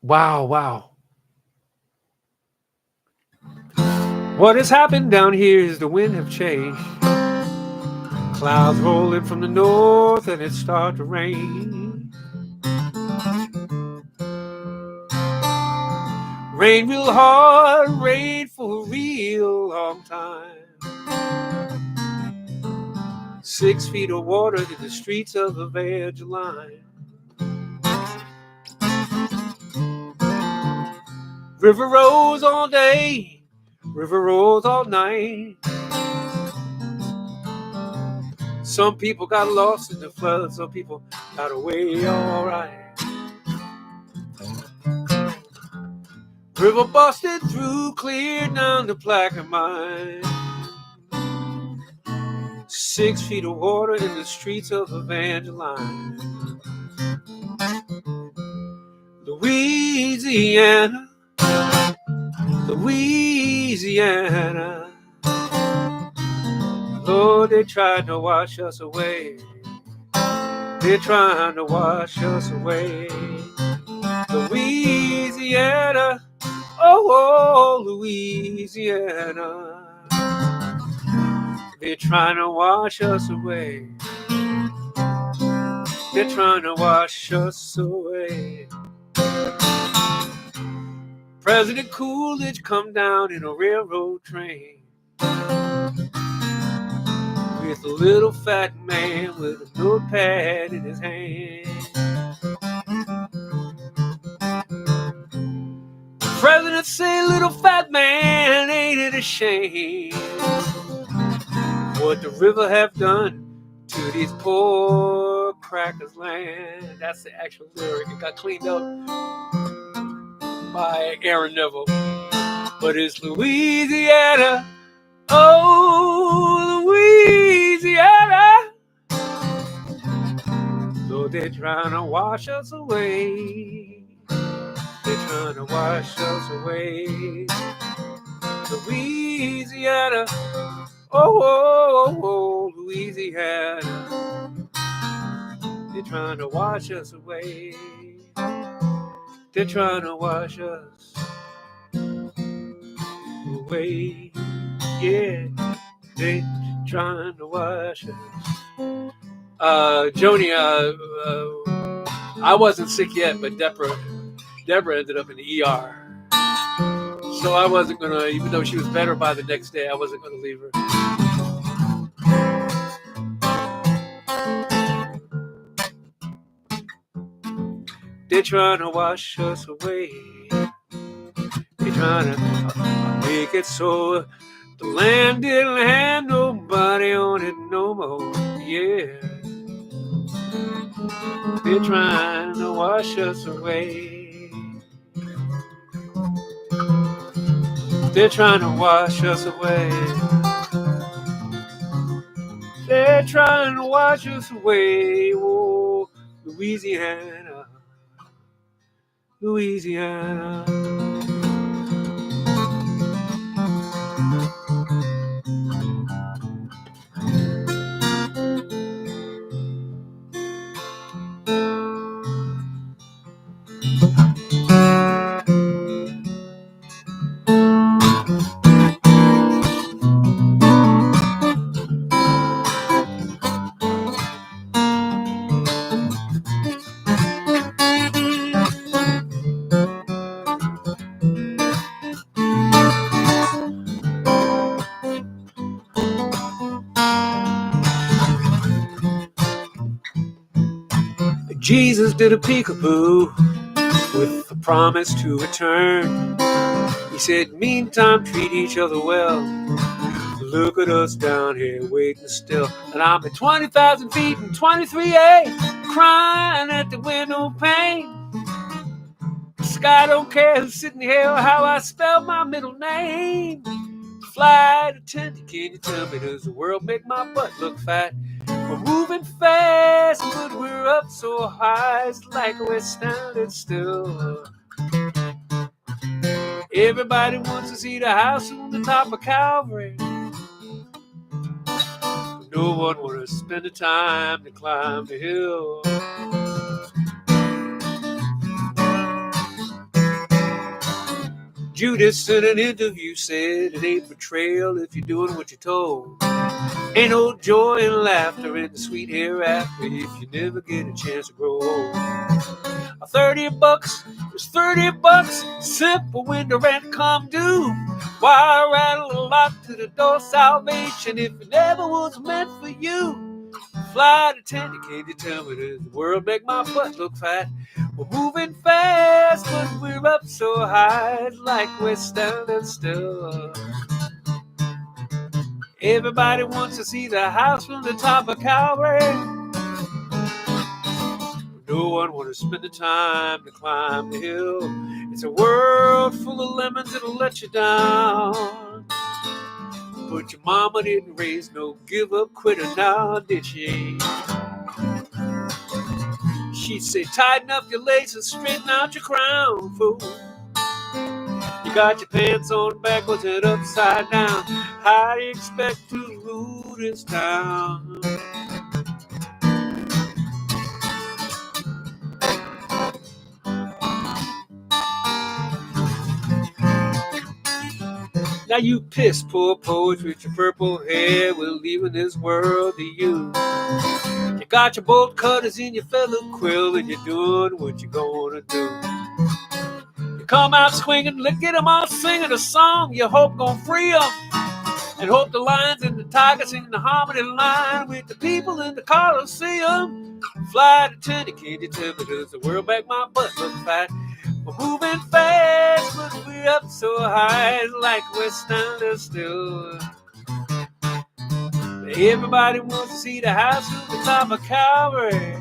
Wow. What has happened down here is the wind have changed. Clouds rolling from the north and it started to rain. Rain real hard, rain for a real long time. 6 feet of water in the streets of Evangeline. River rolls all day, river rolls all night. Some people got lost in the flood, some people got away all right. River busted through, cleared down the Plaquemine. 6 feet of water in the streets of Evangeline. Louisiana, Louisiana. Lord, they're trying to wash us away. They're trying to wash us away. Louisiana, oh, Louisiana. They're trying to wash us away. They're trying to wash us away. President Coolidge come down in a railroad train with a little fat man with a notepad in his hand. President say, little fat man, ain't it a shame what the river have done to these poor crackers' land? That's the actual lyric. It got cleaned up by Aaron Neville. But it's Louisiana, oh, Louisiana. So they're trying to wash us away. They're trying to wash us away. Louisiana, oh, Louisiana. They're trying to wash us away. They're trying to wash us away. Yeah, they're trying to wash us Joni, I wasn't sick yet, but Deborah ended up in the ER. So I wasn't going to, even though she was better by the next day, I wasn't going to leave her. They're trying to wash us away. They're trying to make it so the land didn't have nobody on it no more. Yeah. They're trying to wash us away. They're trying to wash us away. They're trying to wash us away. Oh, Louisiana, Louisiana. Jesus did a peekaboo with a promise to return. He said, meantime, treat each other well. Look at us down here waiting still. And I'm at 20,000 feet and 23A, crying at the window pane. The sky don't care who's sitting here or how I spell my middle name. Flight attendant, can you tell me, does the world make my butt look fat? We're moving fast, but we're up so high, it's like we're standing still. Everybody wants to see the house on the top of Calvary. No one wants to spend the time to climb the hill. Judas in an interview said it ain't betrayal if you're doing what you're told. Ain't no joy and laughter in the sweet hereafter if you never get a chance to grow old. $30 is $30, simple when the rent come due. Why rattle a lock to the door salvation if it never was meant for you? Flight attendant, can you tell me, does the world make my butt look fat? We're moving fast, but we're up so high, it's like we're standing still. Everybody wants to see the house from the top of Calvary. No one wants to spend the time to climb the hill. It's a world full of lemons that'll let you down. But your mama didn't raise no give-up quitter now, did she? She'd say, tighten up your laces, straighten out your crown, fool. You got your pants on backwards and upside down. How do you expect to rule this town? Now you piss poor poets with your purple hair, we're leaving this world to you. You got your bolt cutters in your feather quill, and you're doing what you're gonna do. You come out swinging, look at them all singing a song you hope gonna free them. And hope the lions and the tigers sing the harmony line with the people in the Coliseum. Flight attendant, can you tell me, does the world make my butt look fat? We're moving fast, but we're up so high, it's like we're standing still. Everybody wants to see the house on the top of Calvary.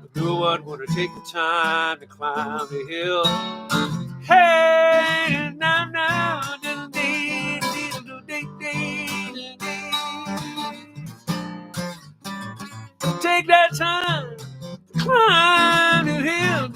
But no one want to take the time to climb the hill. Hey, now, take that time to climb the hill.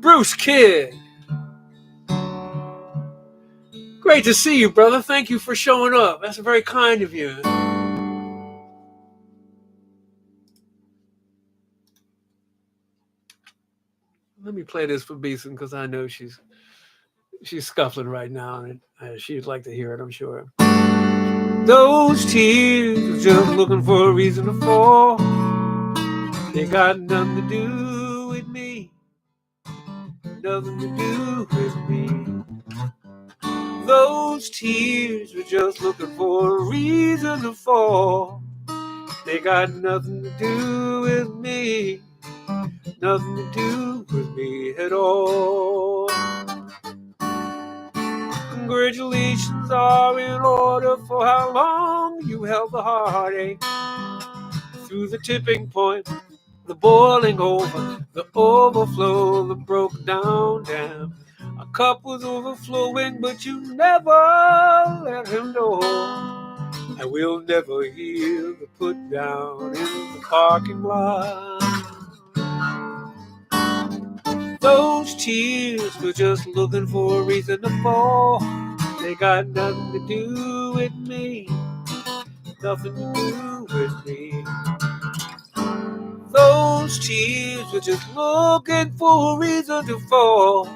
Bruce Kidd, Great to see you, brother. Thank you for showing up. That's very kind of you. Let me play this for Beeson because I know she's scuffling right now, and she'd like to hear it, I'm sure. Those tears are just looking for a reason to fall. They got nothing to do with me. Nothing to do with me. Those tears were just looking for a reason to fall. They got nothing to do with me. Nothing to do with me at all. Congratulations are in order for how long you held the heartache. Through the tipping point, the boiling over, the overflow, the broke down dam. A cup was overflowing, but you never let him know. I will never hear the put down in the parking lot. Those tears were just looking for a reason to fall. They got nothing to do with me. Nothing to do with me. Those tears were just looking for a reason to fall.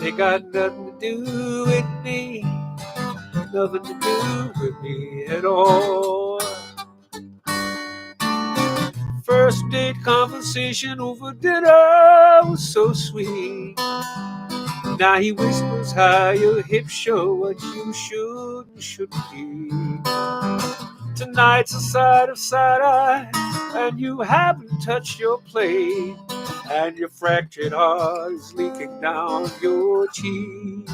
They got nothing to do with me. Nothing to do with me at all. First date conversation over dinner was so sweet. Now he whispers how your hips show what you should and shouldn't be. Tonight's a sight of side-eye, and you haven't touched your plate, and your fractured heart is leaking down your cheek.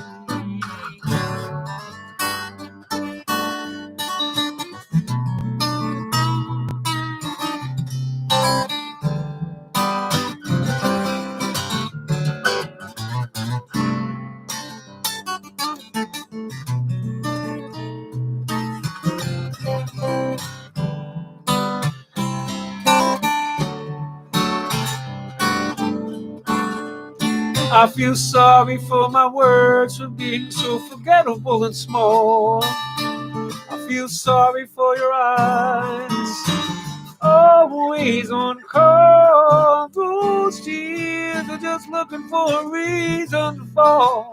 I feel sorry for my words for being so forgettable and small. I feel sorry for your eyes, always on call. Those tears are just looking for a reason to fall.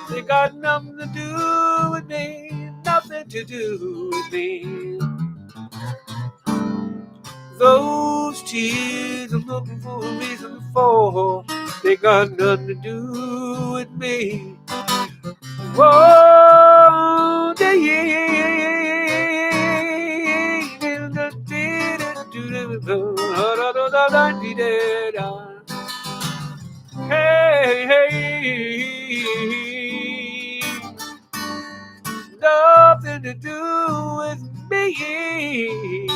They got nothing to do with me, nothing to do with me. Those tears are looking for a reason to fall. They got nothing to do with me. Whoa, hey, hey, nothing to do with me.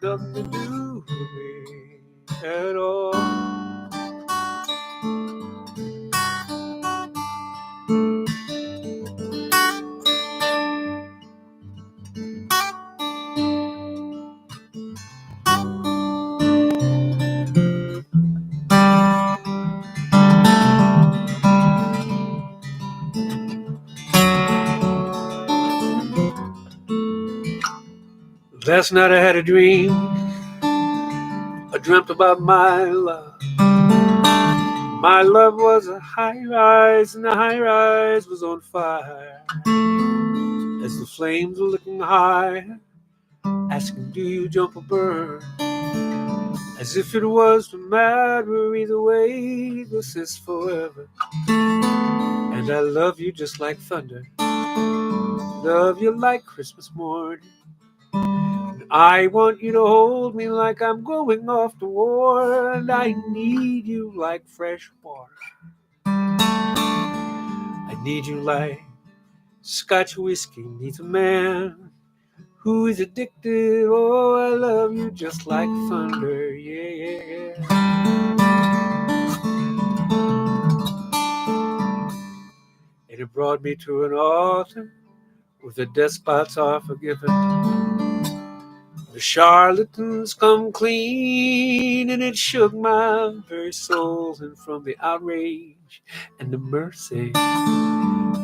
Nothing to do with me at all. Last night I had a dream. I dreamt about my love. My love was a high rise, and the high rise was on fire. As the flames were licking high, asking, do you jump or burn? As if it was no matter either way, this is forever. And I love you just like thunder. Love you like Christmas morning. I want you to hold me like I'm going off to war, and I need you like fresh water. I need you like Scotch whiskey needs a man who is addicted. Oh, I love you just like thunder, yeah, yeah, yeah. And it brought me to an altar where the despots are forgiven. The charlatans come clean, and it shook my very soul. And from the outrage and the mercy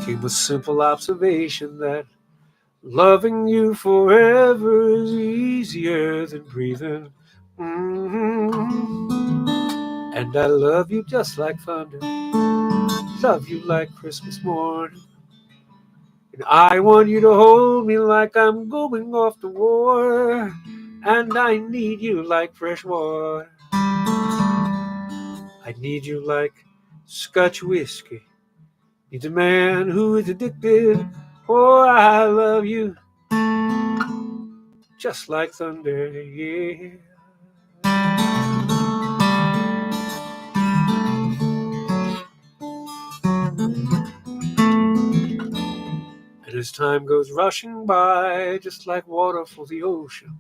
came a simple observation that loving you forever is easier than breathing. And I love you just like thunder, love you like Christmas morning. And I want you to hold me like I'm going off to war. And I need you like fresh water. I need you like Scotch whiskey. Need a man who is addicted. Oh, I love you just like thunder, yeah. And as time goes rushing by, just like water for the ocean,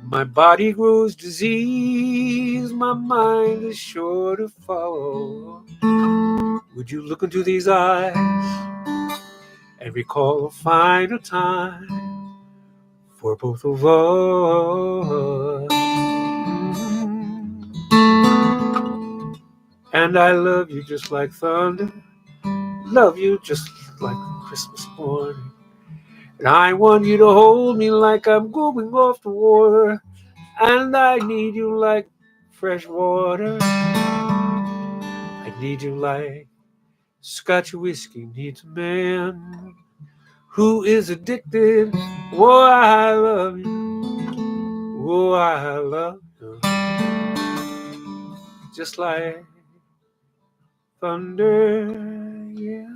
my body grows diseased, my mind is sure to follow. Would you look into these eyes and recall a final time for both of us? And I love you just like thunder, love you just like Christmas morning. And I want you to hold me like I'm going off to war. And I need you like fresh water. I need you like Scotch whiskey needs a man who is addicted. Oh, I love you. Oh, I love you. Just like thunder, yeah.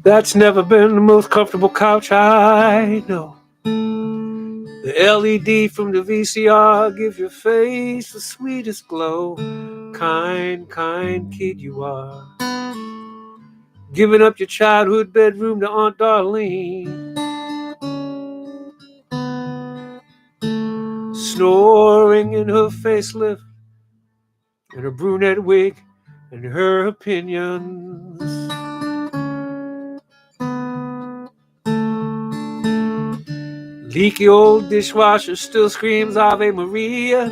That's never been the most comfortable couch I know. The LED from the VCR gives your face the sweetest glow. Kind, kind kid you are. Giving up your childhood bedroom to Aunt Darlene. Snoring in her facelift and her brunette wig and her opinions. Leaky old dishwasher still screams Ave Maria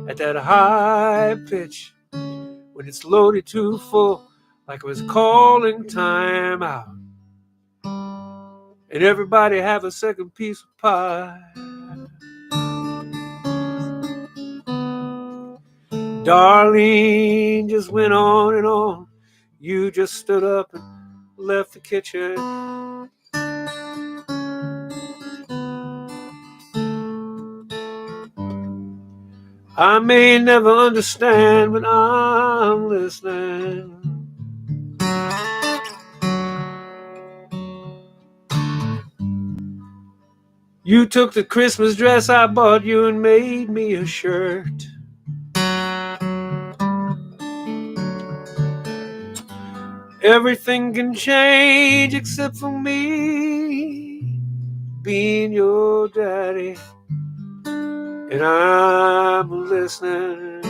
at that high pitch when it's loaded too full, like it was calling time out. And everybody have a second piece of pie. Darlene just went on and on. You just stood up and left the kitchen. I may never understand, but I'm listening. You took the Christmas dress I bought you and made me a shirt. Everything can change except for me being your daddy. And I'm listening.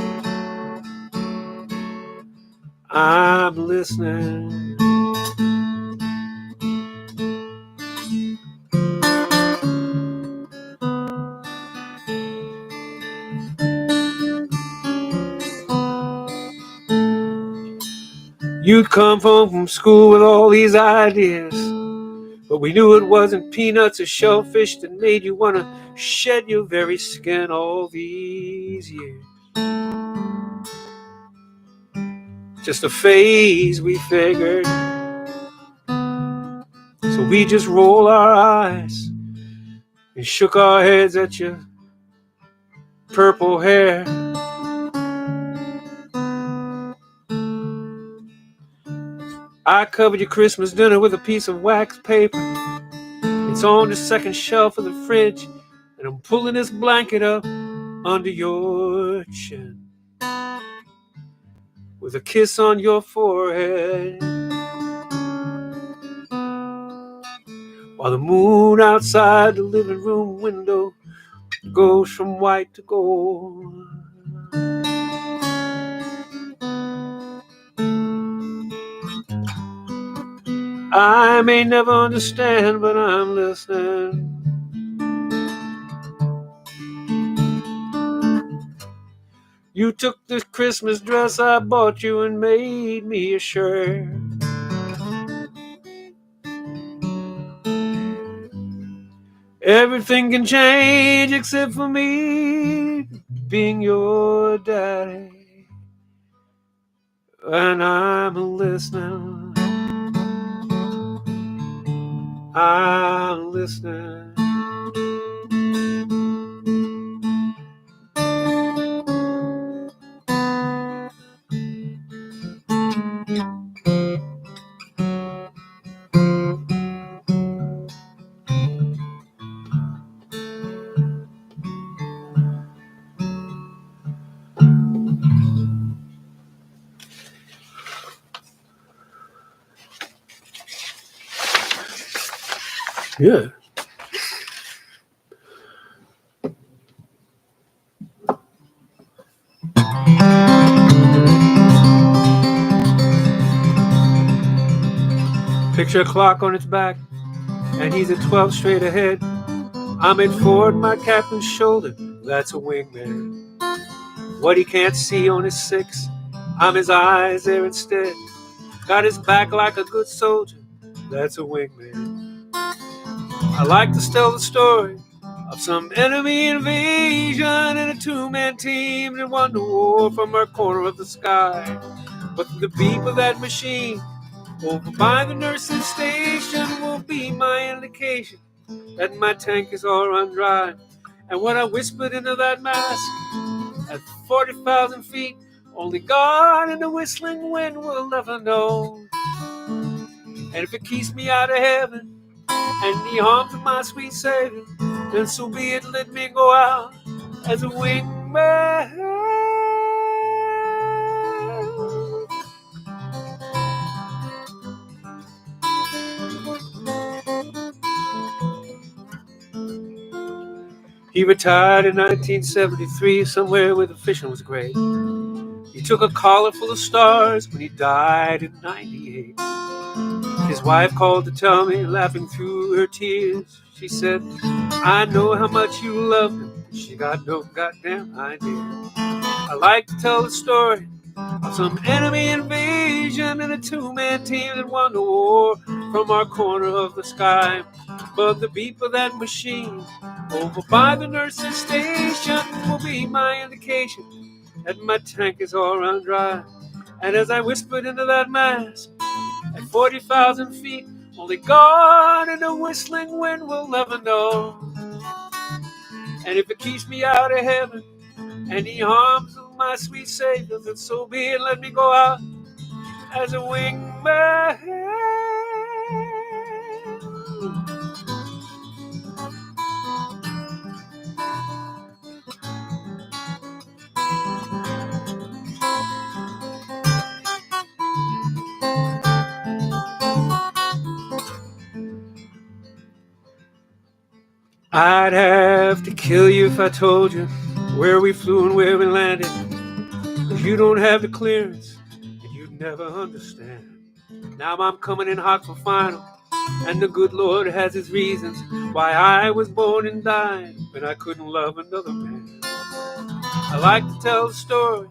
I'm listening. You'd come home from school with all these ideas, but we knew it wasn't peanuts or shellfish that made you want to shed your very skin all these years. Just a phase, we figured. So we just rolled our eyes and shook our heads at your purple hair. I covered your Christmas dinner with a piece of wax paper. It's on the second shelf of the fridge. and I'm pulling this blanket up under your chin with a kiss on your forehead, while the moon outside the living room window goes from white to gold. I may never understand, but I'm listening. You took this Christmas dress I bought you and made me a shirt. Everything can change except for me being your daddy. And I'm listening. I'm listening. Yeah. Picture a clock on its back, and he's at 12 straight ahead. I'm at forward my captain's shoulder, that's a wingman. What he can't see on his six, I'm his eyes there instead. Got his back like a good soldier, that's a wingman. I like to tell the story of some enemy invasion and a two-man team that won the war from our corner of the sky. But the beep of that machine over by the nurse's station will be my indication that my tank is all run dry. And when I whispered into that mask at 40,000 feet, only God and the whistling wind will ever know. And if it keeps me out of heaven and the arms of my sweet Savior, then so be it, let me go out as a wingman. He retired in 1973, somewhere where the fishing was great. He took a collar full of stars when he died in 98. His wife called to tell me, laughing through her tears. She said, I know how much you loved him. She got no goddamn idea. I like to tell the story of some enemy invasion and a two-man team that won the war from our corner of the sky. But the beep of that machine over by the nurse's station will be my indication that my tank is all run dry. And as I whispered into that mask at 40,000 feet, only God and the whistling wind will ever know. And if it keeps me out of heaven and the arms of my sweet Savior, then so be it, let me go out as a wingman. I'd have to kill you if I told you where we flew and where we landed, 'cause you don't have the clearance and you'd never understand. Now I'm coming in hot for final, and the good Lord has his reasons why I was born and died when I couldn't love another man. I like to tell the story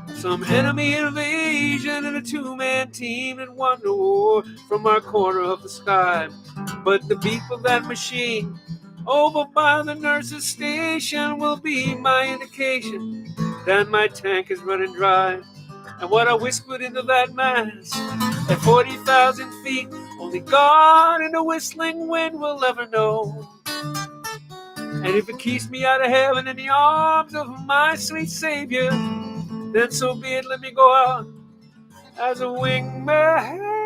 of some enemy invasion and a two-man team that won the war from our corner of the sky. But the beep of that machine over by the nurse's station will be my indication that my tank is running dry. And what I whispered into that mask at 40,000 feet, only God and the whistling wind will ever know. And if it keeps me out of heaven in the arms of my sweet Savior, then so be it, let me go out as a wingman.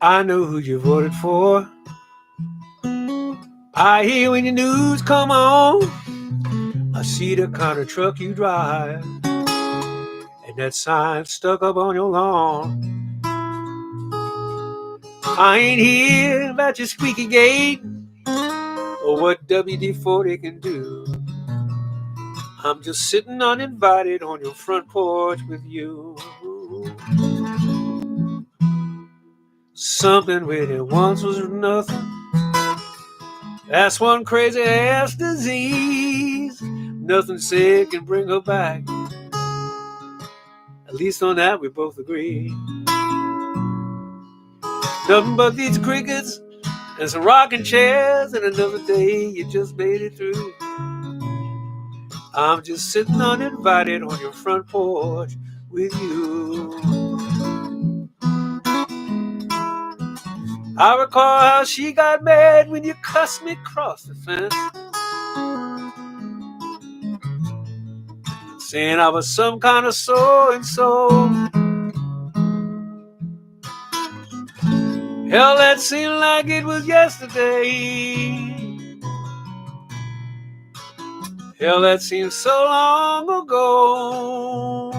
I know who you voted for. I hear when your news come on. I see the kind of truck you drive, and that sign stuck up on your lawn. I ain't here about your squeaky gate or what WD-40 can do. I'm just sitting uninvited on your front porch with you. Something with it once was nothing. That's one crazy ass disease. Nothing said can bring her back. At least on that we both agree. Nothing but these crickets and some rocking chairs, and another day you just made it through. I'm just sitting uninvited on your front porch with you. I recall how she got mad when you cussed me across the fence, saying I was some kind of so-and-so. Hell, that seemed like it was yesterday. Hell, that seems so long ago.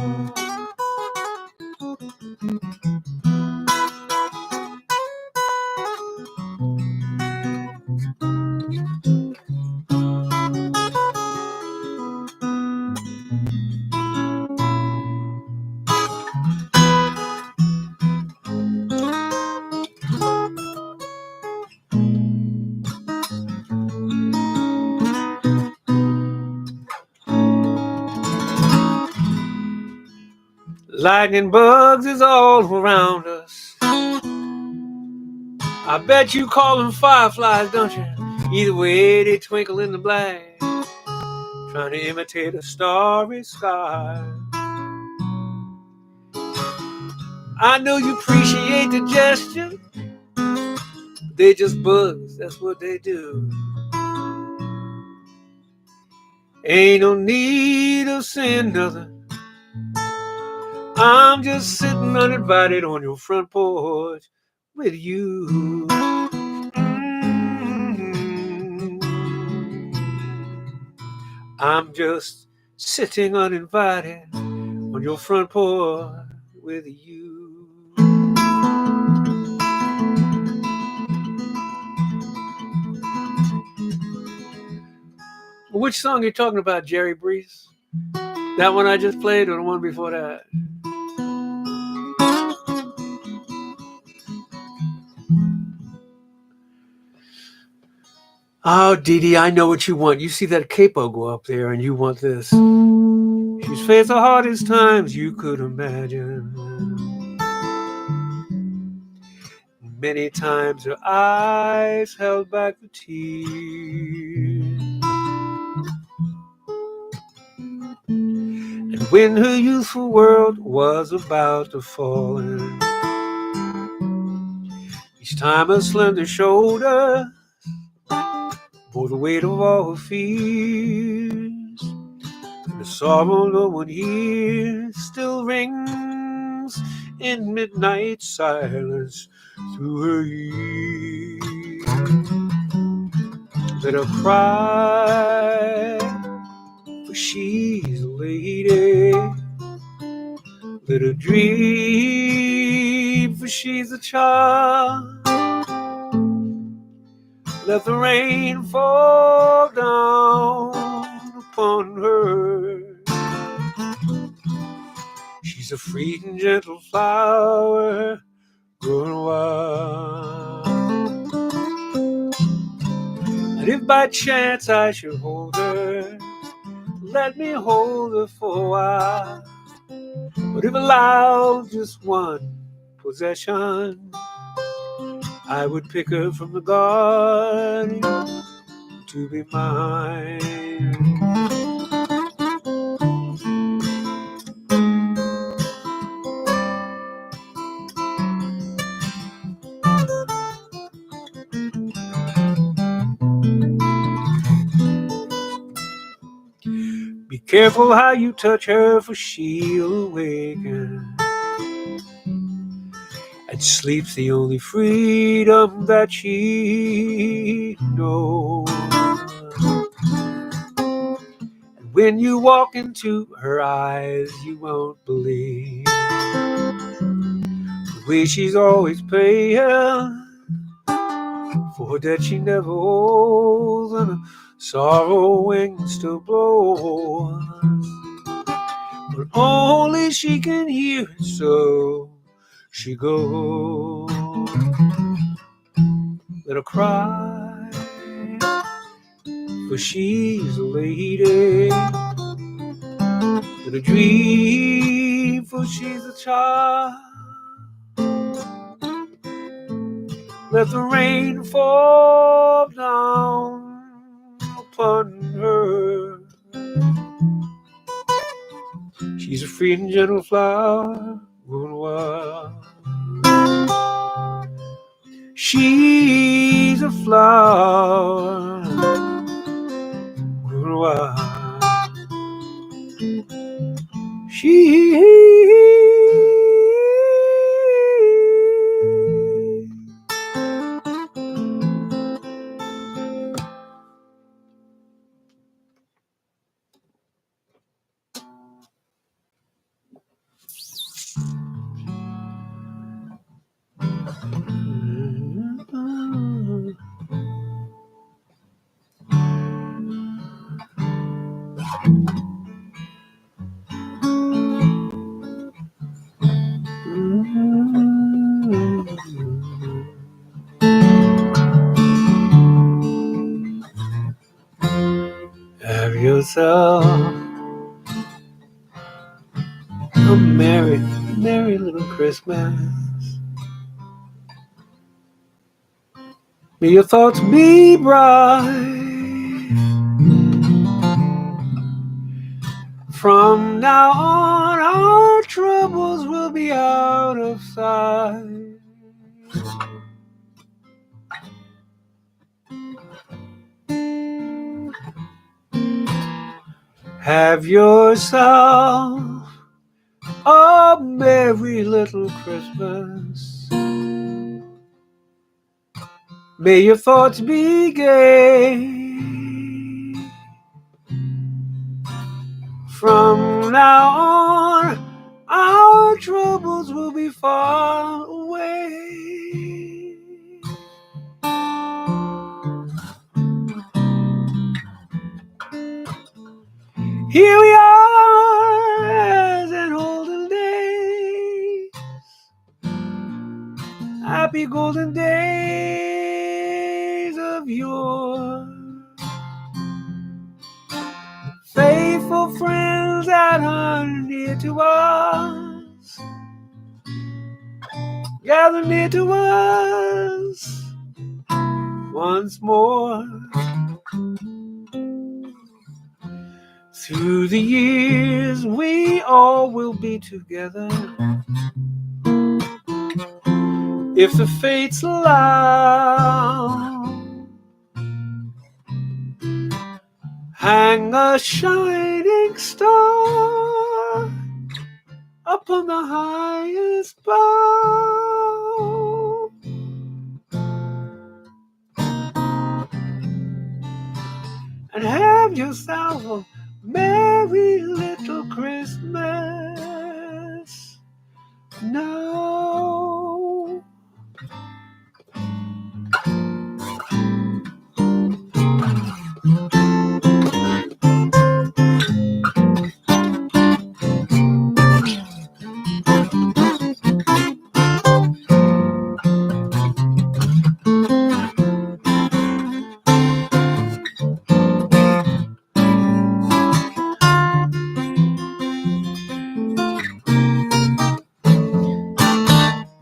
Lightning bugs is all around us. I bet you call them fireflies, don't you? Either way, they twinkle in the black, trying to imitate a starry sky. I know you appreciate the gesture. They just bugs, that's what they do. Ain't no need of saying nothing. I'm just sitting uninvited on your front porch with you. I'm just sitting uninvited on your front porch with you. Which song are you talking about, Jerry Breeze? That one I just played or the one before that? Oh, Dee Dee, I know what you want. You see that capo go up there and you want this. She's faced the hardest times you could imagine. Many times her eyes held back the tears. And when her youthful world was about to fall in, each time her slender shoulder bore the weight of all her fears. And the sorrow no one hears still rings in midnight silence through her ears. Let her cry, for she's a lady. Let her dream, for she's a child. Let the rain fall down upon her. She's a free and gentle flower growing wild. And if by chance I should hold her, let me hold her for a while. But if allowed just one possession, I would pick her from the garden to be mine. Be careful how you touch her, for she'll awaken and and sleep's the only freedom that she knows. And when you walk into her eyes, you won't believe the way she's always paying for a debt she never owes, and a sorrow wings still blows. But only she can hear it, so she goes. Let her cry, for she's a lady. Let her dream, for she's a child. Let the rain fall down upon her. She's a free and gentle flower, growing wild. She's a flower, growing wild. Have yourself a merry, merry little Christmas. May your thoughts be bright. From now on, our troubles will be out of sight. Have yourself a merry little Christmas. May your thoughts be gay. From now on, our troubles will be far away. Here we are as in olden days, happy golden days of yore. Faithful friends that are near to us, gather near to us once more. Through the years we all will be together, if the fates allow. Hang a shining star upon the highest bough, and have yourself a merry little Christmas now.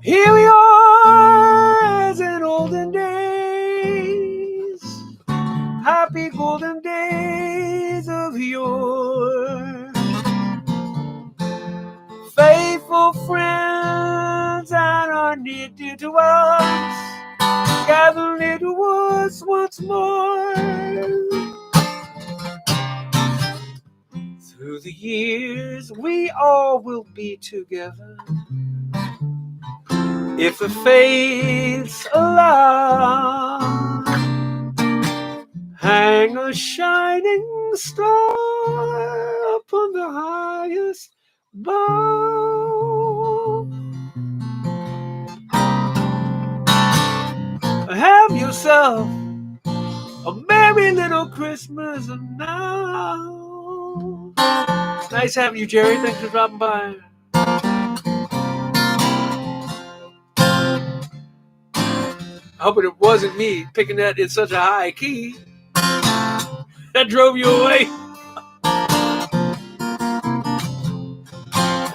Here we are as in olden days, happy golden days of yore. Faithful friends that are near dear to us, gather near to us once more. Through the years we all will be together, If the fates allow, hang a shining star upon the highest bough. Have yourself a merry little Christmas now. It's nice having you, Jerry. Thanks for dropping by. I hope it wasn't me picking that in such a high key that drove you away.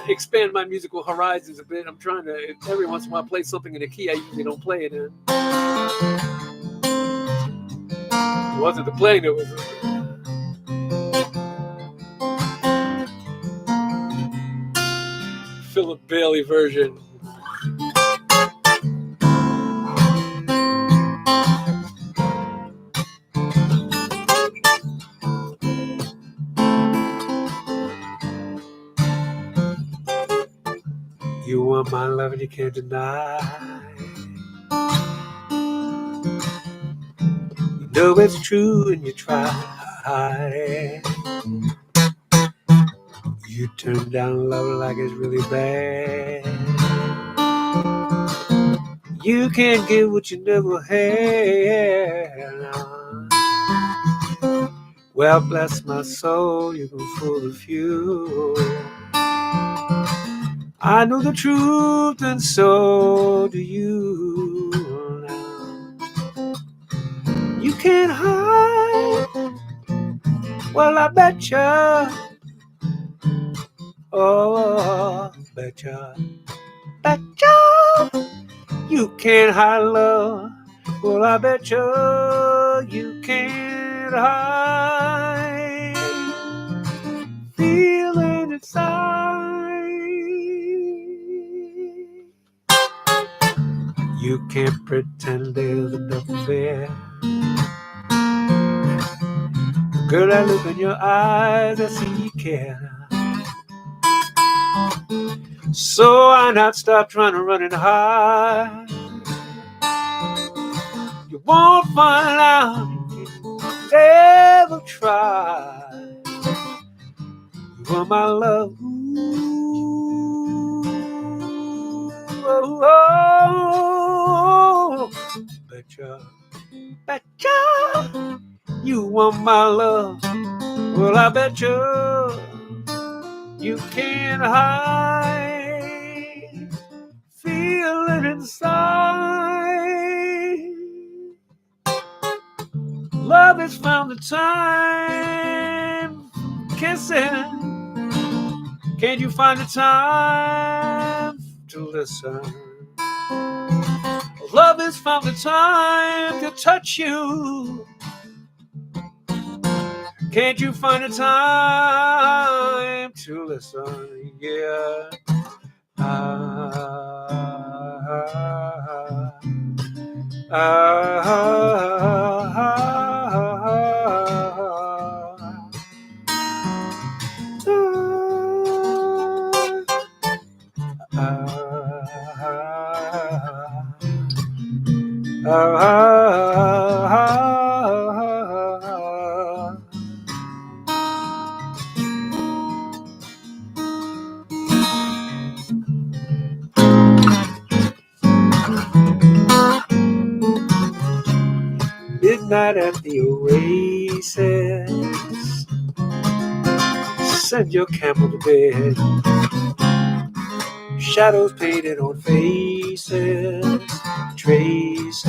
Expand my musical horizons a bit. I'm trying to, every once in a while, play something in a key I usually don't play it in. It wasn't the playing that was Philip Bailey version. You want my love and you can't deny. You know it's true and you try. You turn down love like it's really bad. You can't get what you never had. Well, bless my soul, you can fool the few. I know the truth and so do you. You can't hide. Well, I betcha. Oh, betcha. Betcha. You can't hide love. Well, I betcha you can't hide. Feeling inside. You can't pretend there's nothing there. Girl, I look in your eyes, I see you care. So why not stop trying to run and hide? You won't find out if you ever try. You are my love. Ooh, oh, betcha, betcha. You want my love. Well, I betcha you can't hide. Feel it inside. Love has found the time kissing. Can't you find the time to listen? Love has found the time to touch you. Can't you find the time to listen? Yeah. Midnight at the oasis. Send your camel to bed. Shadows painted on faces. Traces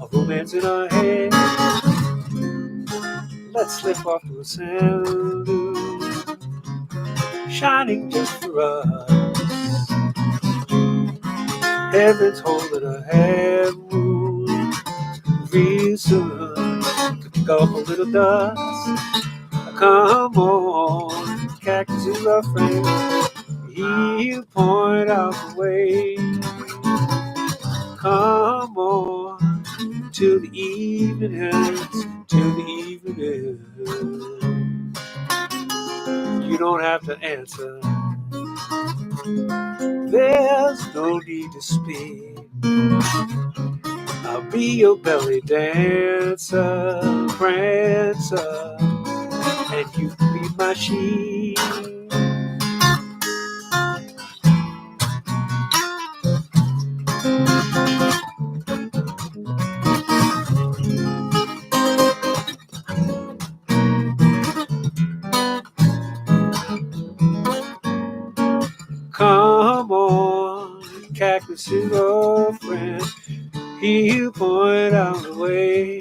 of romance in our head. Let's slip off to a sand dune, shining just for us. Heaven's holding a half moon. Real soon to pick up a little dust. Come on, cactus is our friend. He'll point out the way. Come on, till the evening ends. Till the evening ends. You don't have to answer. There's no need to speak. I'll be your belly dancer, prancer, and you be my sheep. Come on, cactus's girlfriend, he'll point out the way.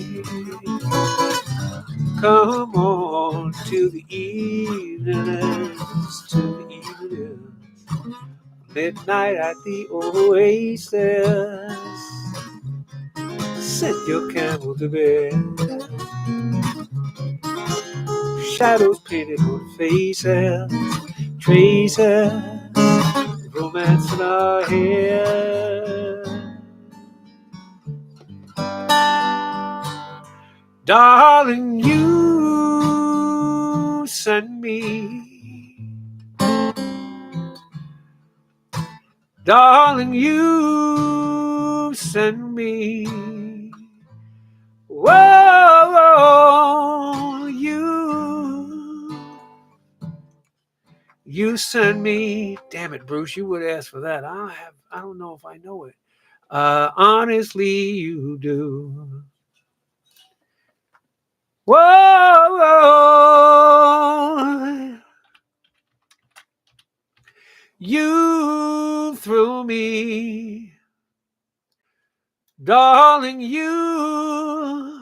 Come on till the evening ends, till the evening ends. Midnight at the oasis, send your camel to bed. Shadows painted on faces, traces, romance in our hair. Darling, you send me. Darling, you send me. Whoa, you send me. Damn it, Bruce, you would ask for that. I don't know if I know it. Honestly, you do. Whoa, you thrill me. Darling, you.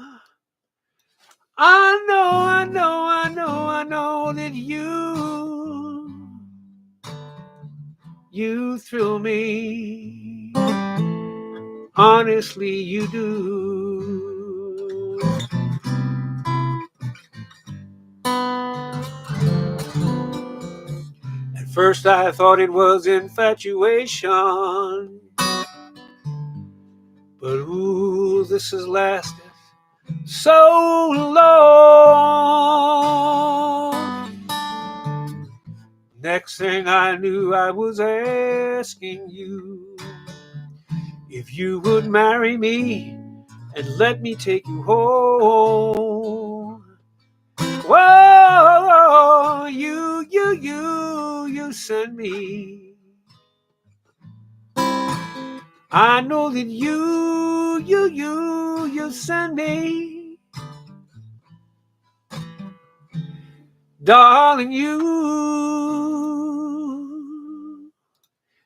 I know that you thrill me. Honestly, you do. At first I thought it was infatuation, but ooh, this has lasted so long. Next thing I knew, I was asking you if you would marry me and let me take you home. Whoa, you send me. I know that you send me. Darling, you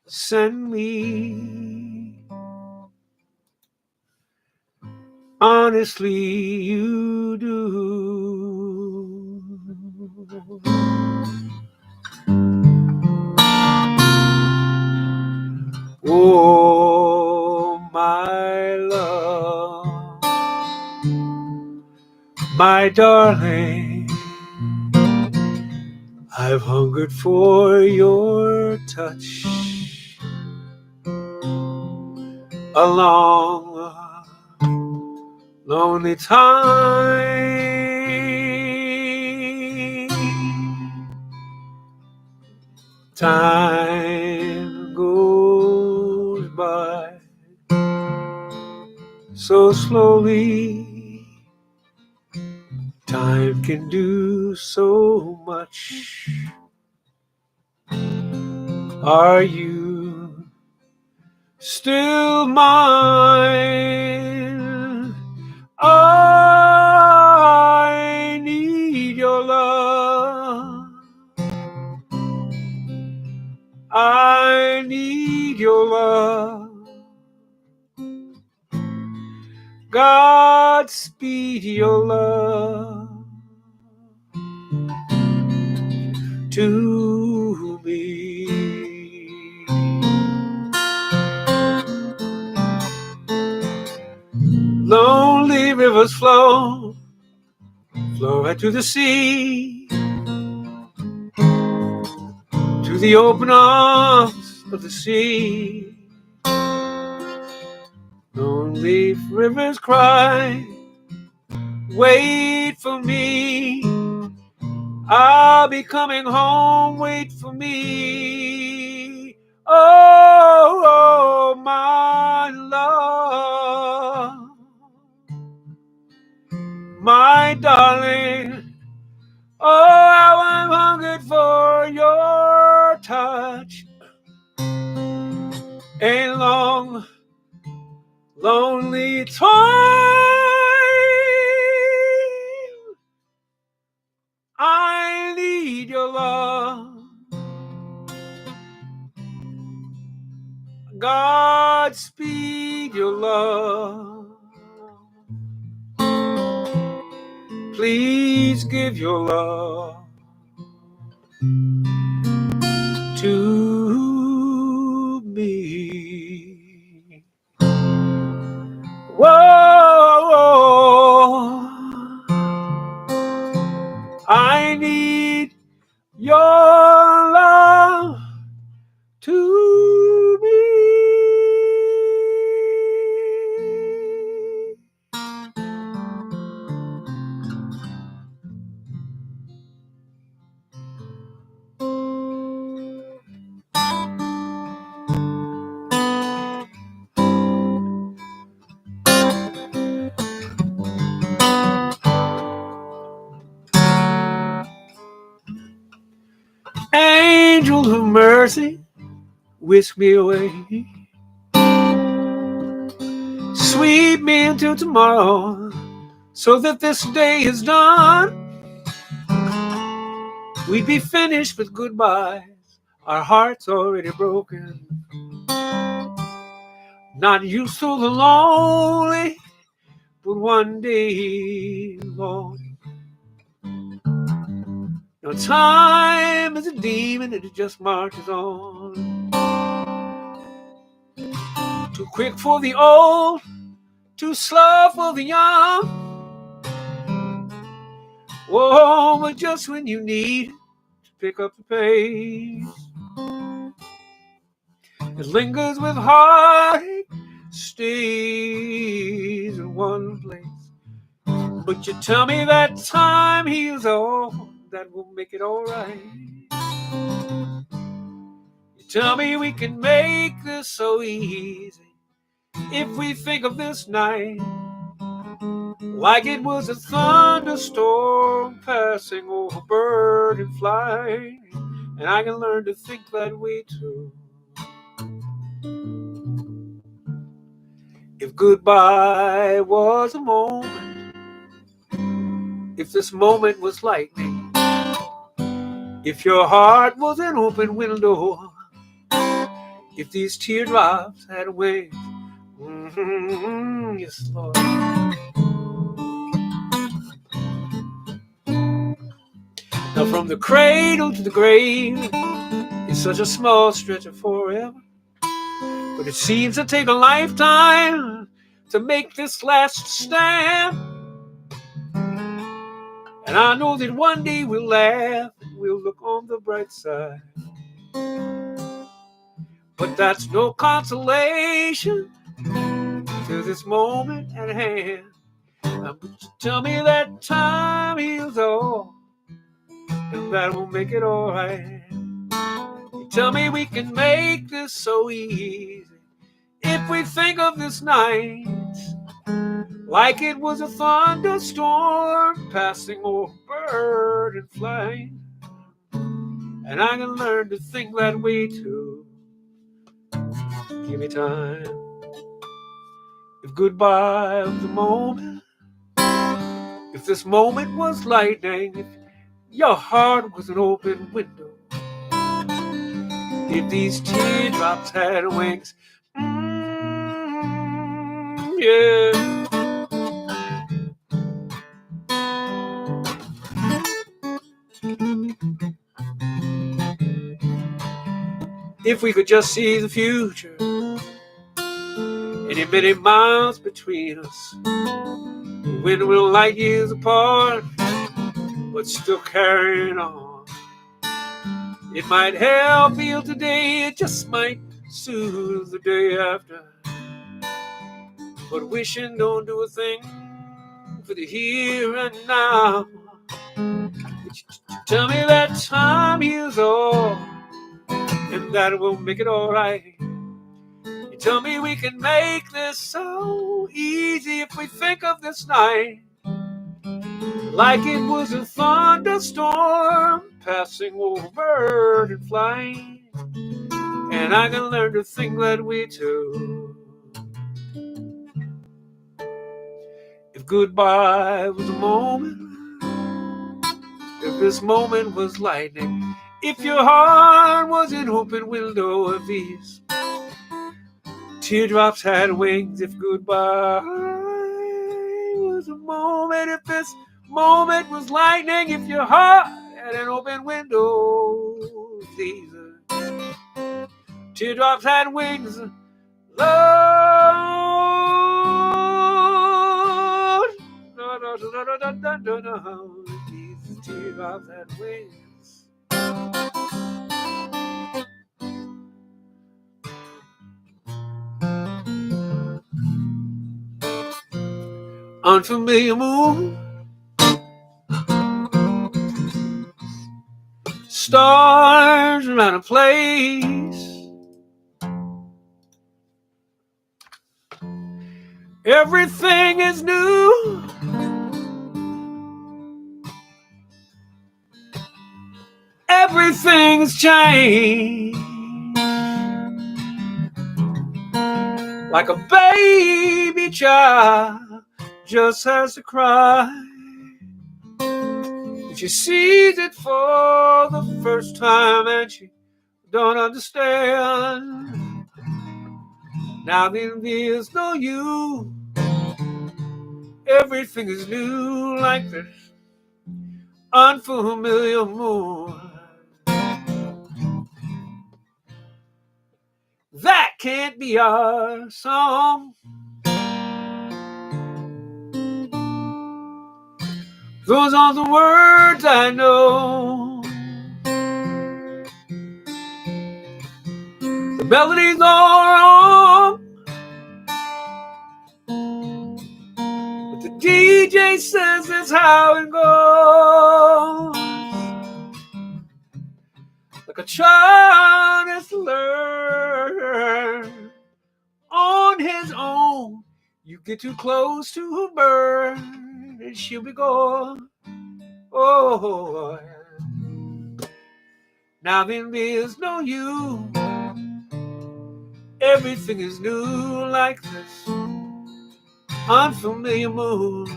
send me. Honestly, you do. Oh, my love, my darling, I've hungered for your touch a long, lonely time. Time goes by so slowly. Time can do so much. Are you still mine? I need your love. I need your love. Godspeed your love to me. Lonely rivers flow right to the sea, to the open arms of the sea. Lonely rivers cry, wait for me. I'll be coming home, wait for me. Oh, my love, my darling. Oh, how I'm hungered for your touch. A long, lonely time. I need your love. Godspeed your love. Please give your love to me. Whoa, I need your love to me. Angel of mercy, whisk me away. Sweep me until tomorrow, so that this day is done. We'd be finished with goodbyes, our hearts already broken. Not used to the lonely, but one day, Lord. No, time is a demon and it just marches on. Too quick for the old, too slow for the young. Whoa, but just when you need to pick up the pace, it lingers with heartache, stays in one place. But you tell me that time heals all, that will make it all right. You tell me we can make this so easy if we think of this night like it was a thunderstorm passing over bird and fly. And I can learn to think that way too. If goodbye was a moment, if this moment was lightning, if your heart was an open window, if these teardrops had wings, yes, Lord. Now from the cradle to the grave is such a small stretch of forever, but it seems to take a lifetime to make this last stand. And I know that one day we'll laugh and we'll look on the bright side. But that's no consolation to this moment at hand. But you tell me that time heals all, and that will make it all right. You tell me we can make this so easy if we think of this night like it was a thunderstorm passing over bird and flying. And I can learn to think that way too. Give me time. If goodbye was the moment, if this moment was lightning, if your heart was an open window, if these teardrops had wings, yeah. If we could just see the future, any many miles between us, the wind will light years apart, but still carrying on. It might help heal today, it just might soothe the day after. But wishing don't do a thing for the here and now. Tell me that time heals all, and that will make it alright. You tell me we can make this so easy if we think of this night like it was a thunderstorm passing over bird and flying. And I can learn to think that we too. If goodbye was a moment, if this moment was lightning, if your heart was an open window of these teardrops had wings, if goodbye was a moment, if this moment was lightning, if your heart had an open window, these teardrops had wings, Lord, these teardrops had wings. Unfamiliar moon, stars around a place. Everything is new. Everything's changed. Like a baby child just has to cry. She sees it for the first time and she don't understand. Now then there's no you. Everything is new like this unfamiliar moon. That can't be our song. Those are the words I know. The melodies are wrong, but the DJ says that's how it goes. Like a child has to learn on his own. You get too close to a bird and she'll be gone. Oh, now then there's no you. Everything is new like this unfamiliar moon.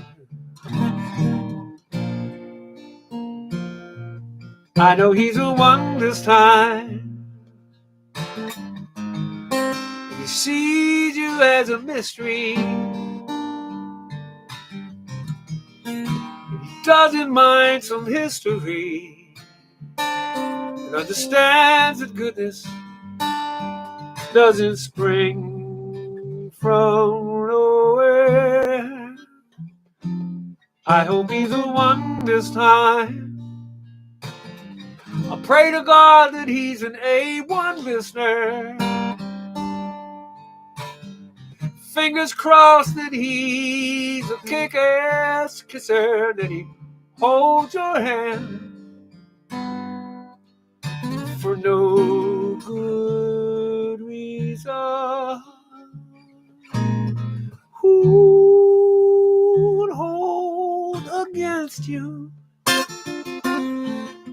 I know he's the one this time. He sees you as a mystery. He doesn't mind some history. And understands that goodness doesn't spring from nowhere. I hope he's the one this time. I pray to God that he's an A1 listener. Fingers crossed that he's a kick-ass kisser, that he holds your hand for no good reason. Who would hold against you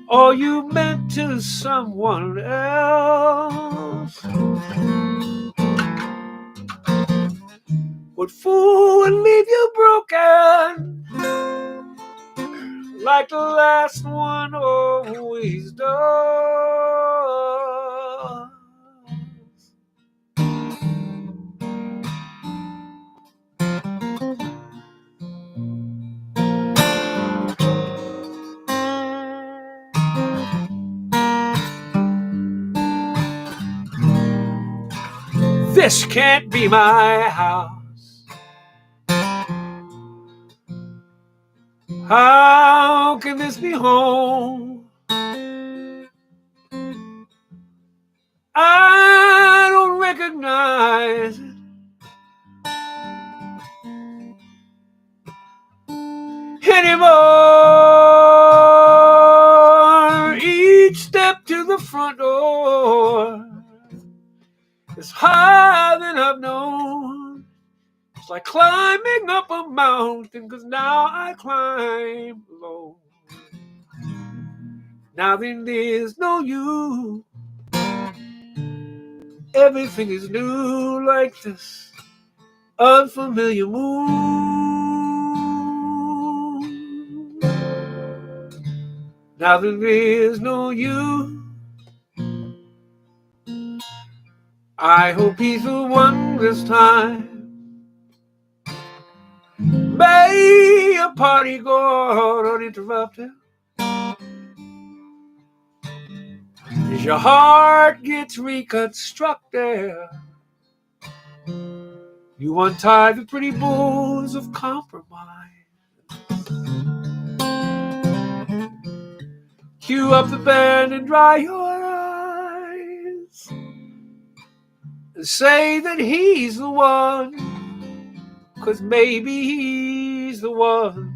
all you meant to someone else? What fool would leave you broken like the last one always does? This can't be my house. How can this be home? I don't recognize it anymore. Each step to the front front door is higher than I've known. It's like climbing up a mountain, 'cause now I climb alone. Now then there's no you. Everything is new like this unfamiliar moon. Now that there's no you, I hope he's the one this time. May a party go on uninterrupted as your heart gets reconstructed. You untie the pretty bows of compromise. Cue up the band and dry your eyes. And say that he's the one, 'cause maybe he's the one.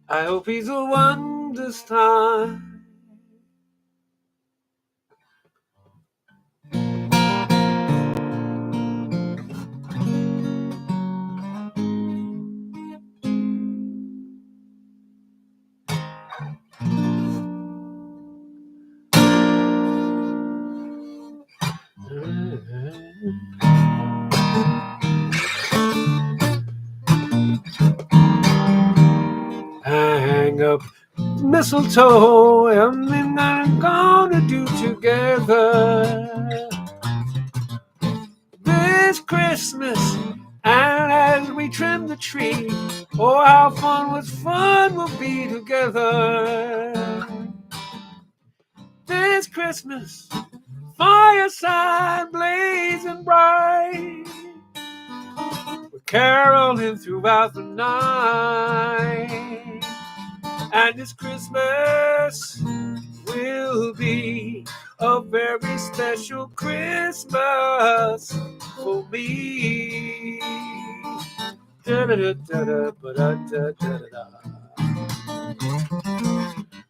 I hope he's the one this time. Hang up mistletoe, and then I'm gonna do together this Christmas. And as we trim the tree, oh, how fun will be together this Christmas. Fireside blazing bright, we're caroling throughout the night. And this Christmas will be a very special Christmas for me. Da-da-da-da-da, ba-da-da-da-da-da.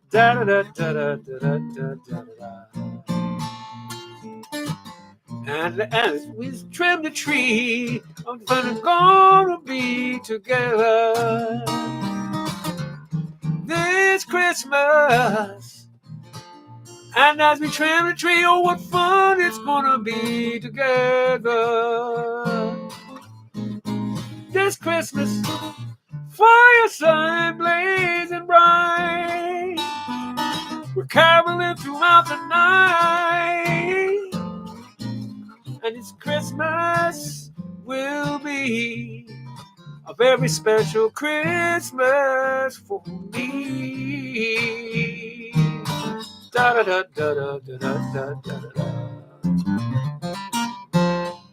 Da-da-da-da-da-da-da-da-da. And as we trim the tree, I'm gonna be together this Christmas. And as we trim the tree, oh, what fun it's gonna be together this Christmas. Fireside blazing bright, we're caroling throughout the night. And this Christmas will be a very special Christmas for me. Da da da da da da da da da da.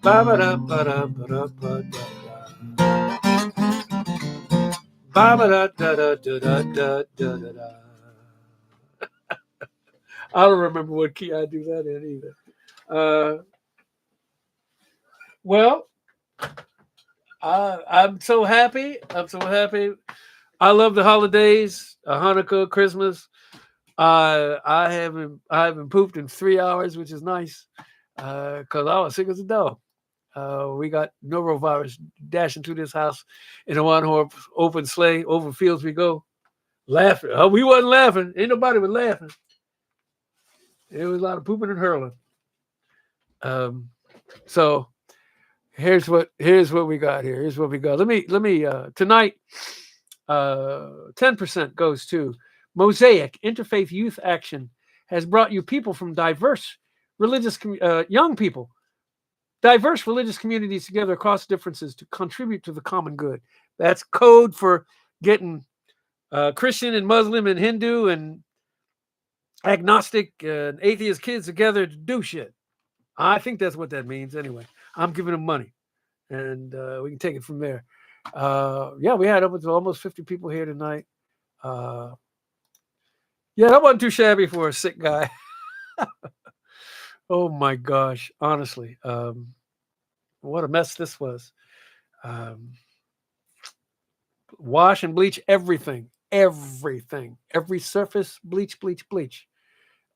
Ba ba da ba da ba da ba da. Ba ba da da da da da da da da. I don't remember what key I do that in either. Well, I'm so happy. I'm so happy. I love the holidays, Hanukkah, Christmas. I haven't pooped in 3 hours, which is nice, because I was sick as a dog. We got norovirus dashing through this house in a one-horse open sleigh. Over fields we go, laughing. We wasn't laughing. Ain't nobody was laughing. It was a lot of pooping and hurling. So here's what we got here. Here's what we got. Let me tonight 10% goes to Mosaic Interfaith Youth Action. Has brought you people from diverse religious young people, diverse religious communities together across differences to contribute to the common good. That's code for getting Christian and Muslim and Hindu and agnostic and atheist kids together to do shit. I think that's what that means. Anyway, I'm giving them money, and we can take it from there. Yeah, we had up to almost 50 people here tonight. Yeah, that wasn't too shabby for a sick guy. Oh my gosh, honestly, what a mess this was. Wash and bleach everything, every surface, bleach.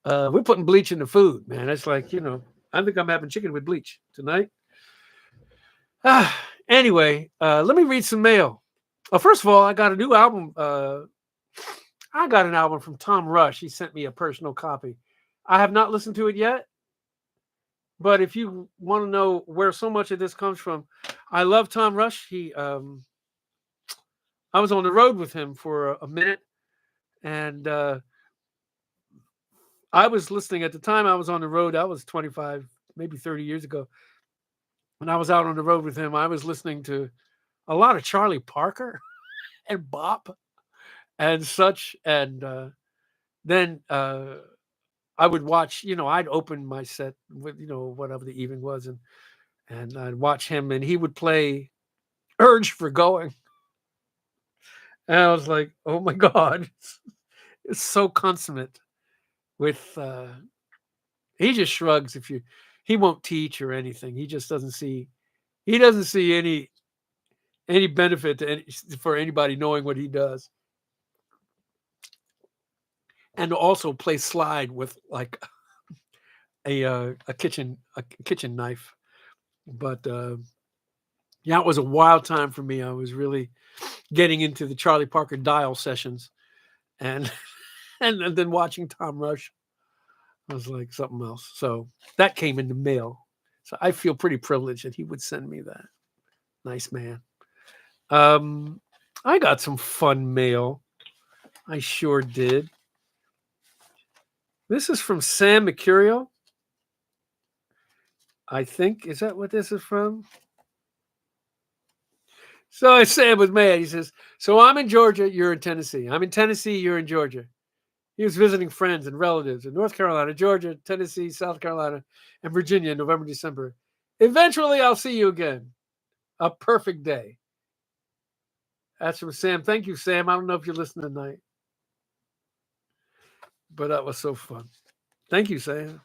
We're putting bleach in the food, man. It's like, I think I'm having chicken with bleach tonight. Anyway, let me read some mail. First of all, I got a new album. I got an album from Tom Rush. He sent me a personal copy. I have not listened to it yet, but if you want to know where so much of this comes from, I love Tom Rush. I was on the road with him for a minute, and I was listening at the time I was on the road. I was 25, maybe 30 years ago. When I was out on the road with him, I was listening to a lot of Charlie Parker and Bop and such. And then I would watch, I'd open my set with, whatever the evening was, and I'd watch him, and he would play Urge for Going. And I was like, oh my God, it's so consummate with, he just shrugs he won't teach or anything. He just doesn't see any benefit for anybody knowing what he does. And to also play slide with like a kitchen knife. But yeah, it was a wild time for me. I was really getting into the Charlie Parker dial sessions, and and then watching Tom Rush was like something else. So that came in the mail. So I feel pretty privileged that he would send me that. Nice man. I got some fun mail. I sure did. This is from Sam Mercurio. I think. Is that what this is from? So Sam was mad. He says, so I'm in Georgia, you're in Tennessee. I'm in Tennessee, you're in Georgia. He was visiting friends and relatives in North Carolina, Georgia, Tennessee, South Carolina, and Virginia in November, December. Eventually, I'll see you again. A perfect day. That's from Sam. Thank you, Sam. I don't know if you're listening tonight, but that was so fun. Thank you, Sam.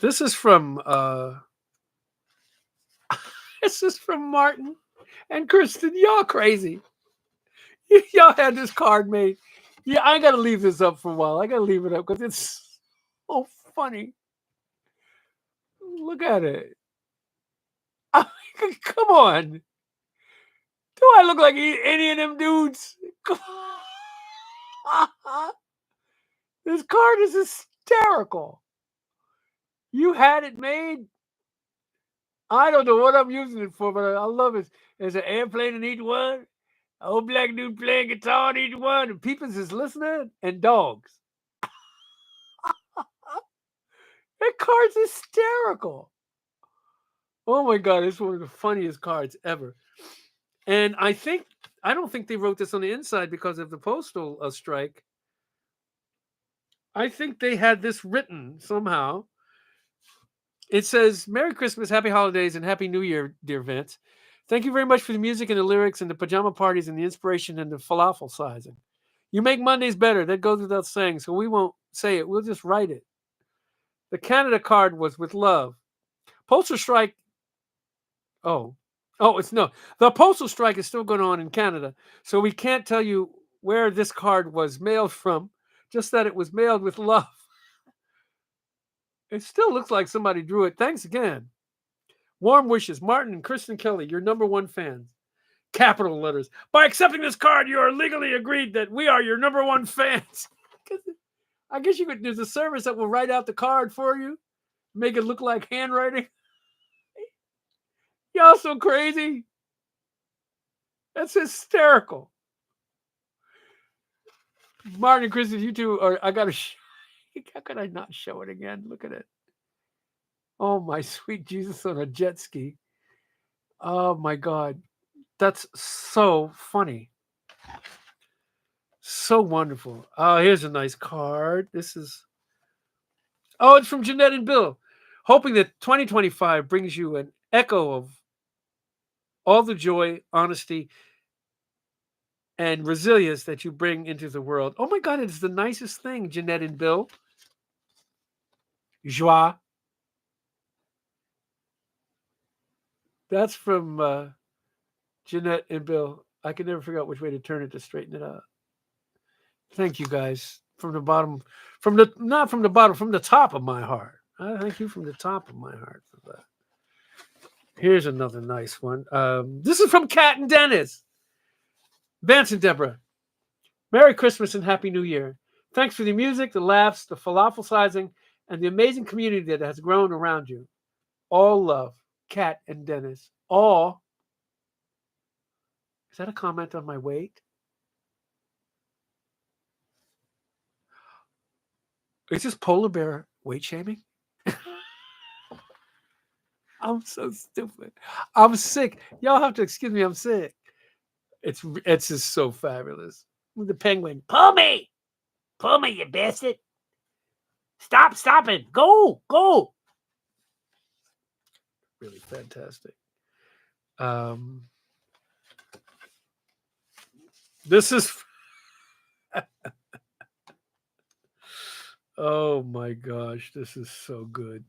This is from Martin and Kristen. Y'all crazy. Y'all had this card made. Yeah, I gotta leave this up for a while. I gotta leave it up because it's so funny. Look at it. Come on. Do I look like any of them dudes? This card is hysterical. You had it made. I don't know what I'm using it for, but I love it. There's an airplane in each one. An old black dude playing guitar in each one. And people's is listening. And dogs. That card's hysterical. Oh my God, it's one of the funniest cards ever. And I don't think they wrote this on the inside because of the postal strike. I think they had this written somehow. It says, Merry Christmas, Happy Holidays, and Happy New Year, dear Vance. Thank you very much for the music and the lyrics and the pajama parties and the inspiration and the falafel sizing. You make Mondays better. That goes without saying, so we won't say it. We'll just write it. The Canada card was with love. Postal strike. It's no. The postal strike is still going on in Canada, so we can't tell you where this card was mailed from, just that it was mailed with love. It still looks like somebody drew it. Thanks again. Warm wishes, Martin and Kristen Kelly, your number one fans. Capital letters. By accepting this card, you are legally agreed that we are your number one fans. I guess there's a service that will write out the card for you, make it look like handwriting. Y'all so crazy. That's hysterical. Martin and Kristen, you two are, I gotta, how could I not show it again? Look at it. Oh, my sweet Jesus on a jet ski. Oh, my God. That's so funny. So wonderful. Oh, here's a nice card. It's from Jeanette and Bill. Hoping that 2025 brings you an echo of all the joy, honesty, and resilience that you bring into the world. Oh, my God, it's the nicest thing, Jeanette and Bill. Joie. That's from Jeanette and Bill. I can never figure out which way to turn it to straighten it out. Thank you guys from the bottom, from the not from the bottom, from the top of my heart. I thank you from the top of my heart for that. Here's another nice one. This is from Kat and Dennis. Vance and Deborah. Merry Christmas and Happy New Year. Thanks for the music, the laughs, the falafel sizing, and the amazing community that has grown around you. All love, Kat and Dennis. All. Is that a comment on my weight? Is this polar bear weight shaming? I'm so stupid. I'm sick. Y'all have to excuse me. I'm sick. It's just so fabulous. The penguin. Pull me, you bastard. Stop it. Go. Really fantastic. This is. Oh my gosh, this is so good.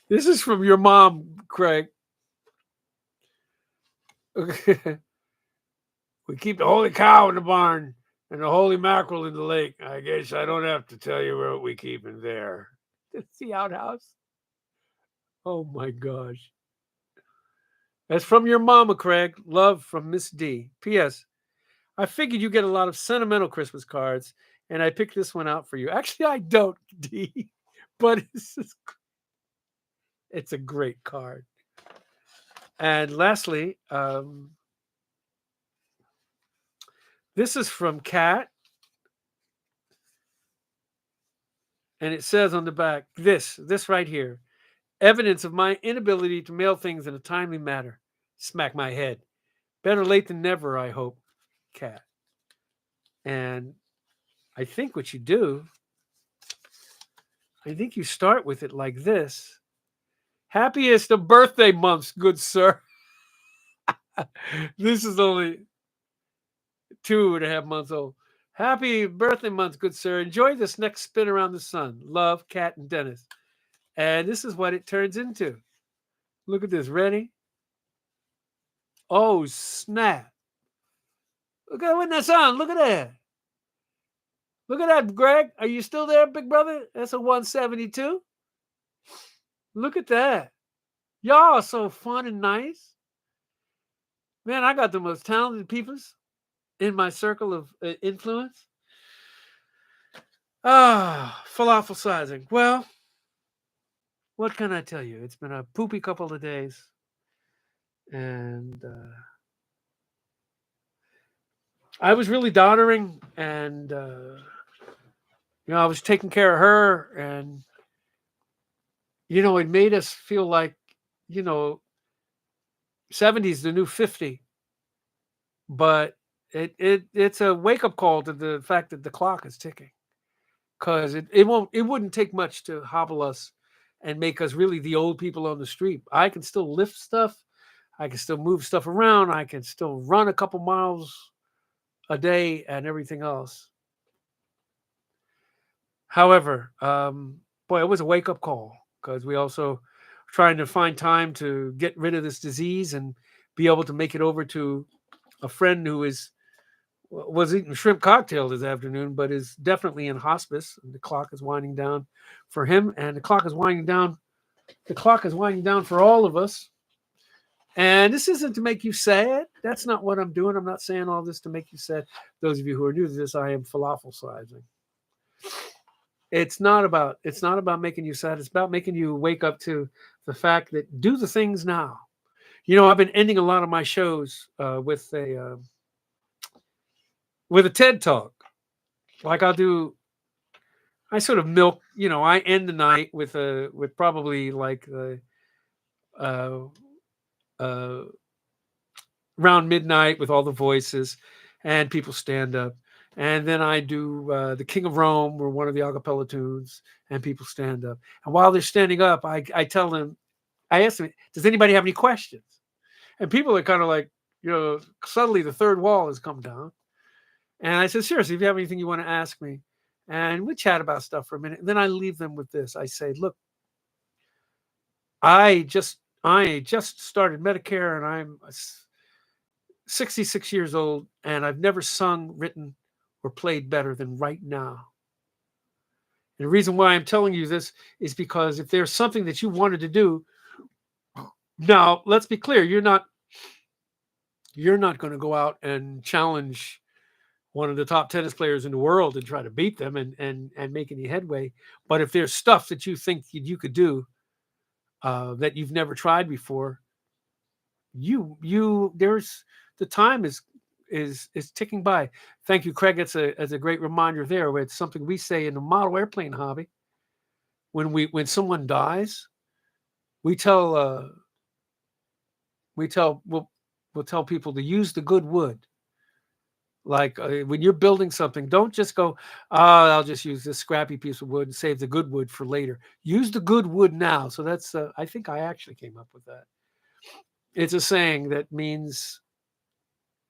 This is from your mom, Craig. Okay. We keep the holy cow in the barn and the holy mackerel in the lake. I guess I don't have to tell you what we keep in there. It's the outhouse. Oh my gosh. That's from your mama, Craig. Love from Miss D. P.S. I figured you get a lot of sentimental Christmas cards, and I picked this one out for you. Actually, I don't, D, but it's a great card. And lastly, this is from Kat, and it says on the back, this right here, evidence of my inability to mail things in a timely manner. Smack my head. Better late than never, I hope, Kat. And I think what you do, I think you start with it like this. Happiest of birthday months, good sir. This is only 2.5 months old. Happy birthday month, good sir. Enjoy this next spin around the sun. Love, Kat and Dennis. And this is what it turns into. Look at this. Ready? Oh, snap. Look at when that's on. Look at that. Look at that, Greg. Are you still there, big brother? That's a 172. Look at that. Y'all are so fun and nice. Man, I got the most talented peoples in my circle of influence. Falafel sizing. Well, what can I tell you? It's been a poopy couple of days. And I was really doddering, and I was taking care of her, and it made us feel like 70 is the new 50. But it's a wake-up call to the fact that the clock is ticking, because it wouldn't take much to hobble us and make us really the old people on the street. I can still lift stuff, I can still move stuff around, I can still run a couple miles a day and everything else. However, boy, it was a wake-up call, because we also trying to find time to get rid of this disease and be able to make it over to a friend who was eating shrimp cocktail this afternoon, but is definitely in hospice. And the clock is winding down for him, and the clock is winding down. The clock is winding down for all of us. And this isn't to make you sad. That's not what I'm doing. I'm not saying all this to make you sad. Those of you who are new to this, I am falafel sizing. It's not about making you sad. It's about making you wake up to the fact that do the things now. I've been ending a lot of my shows with a TED talk. Like I sort of milk. I end the night with probably like around midnight with all the voices, and people stand up. And then I do the King of Rome, or one of the a cappella tunes, and people stand up. And while they're standing up, I tell them, I ask them, does anybody have any questions? And people are kind of like, suddenly the third wall has come down. And I said, seriously, if you have anything you want to ask me, and we chat about stuff for a minute. And then I leave them with this. I say, look, I just I just started Medicare, and I'm 66 years old, and I've never sung, written, or played better than right now. And the reason why I'm telling you this is because if there's something that you wanted to do, now let's be clear, you're not going to go out and challenge one of the top tennis players in the world and try to beat them and make any headway. But if there's stuff that you think you could do that you've never tried before, there's the time is ticking by. Thank you, Craig. It's a great reminder there. It's something we say in the model airplane hobby. When someone dies, we tell we'll tell people to use the good wood. Like when you're building something, don't just go, I'll just use this scrappy piece of wood and save the good wood for later. Use the good wood now. So that's, I think I actually came up with that. It's a saying that means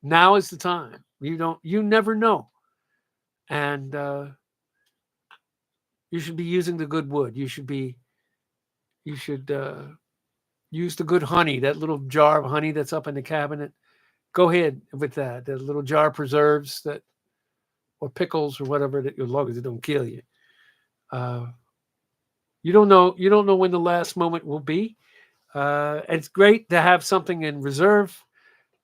now is the time. You never know. And you should be using the good wood. You should use the good honey, that little jar of honey that's up in the cabinet. Go ahead with that. That little jar of preserves that, or pickles or whatever, that as long as it don't kill you. You don't know when the last moment will be. It's great to have something in reserve,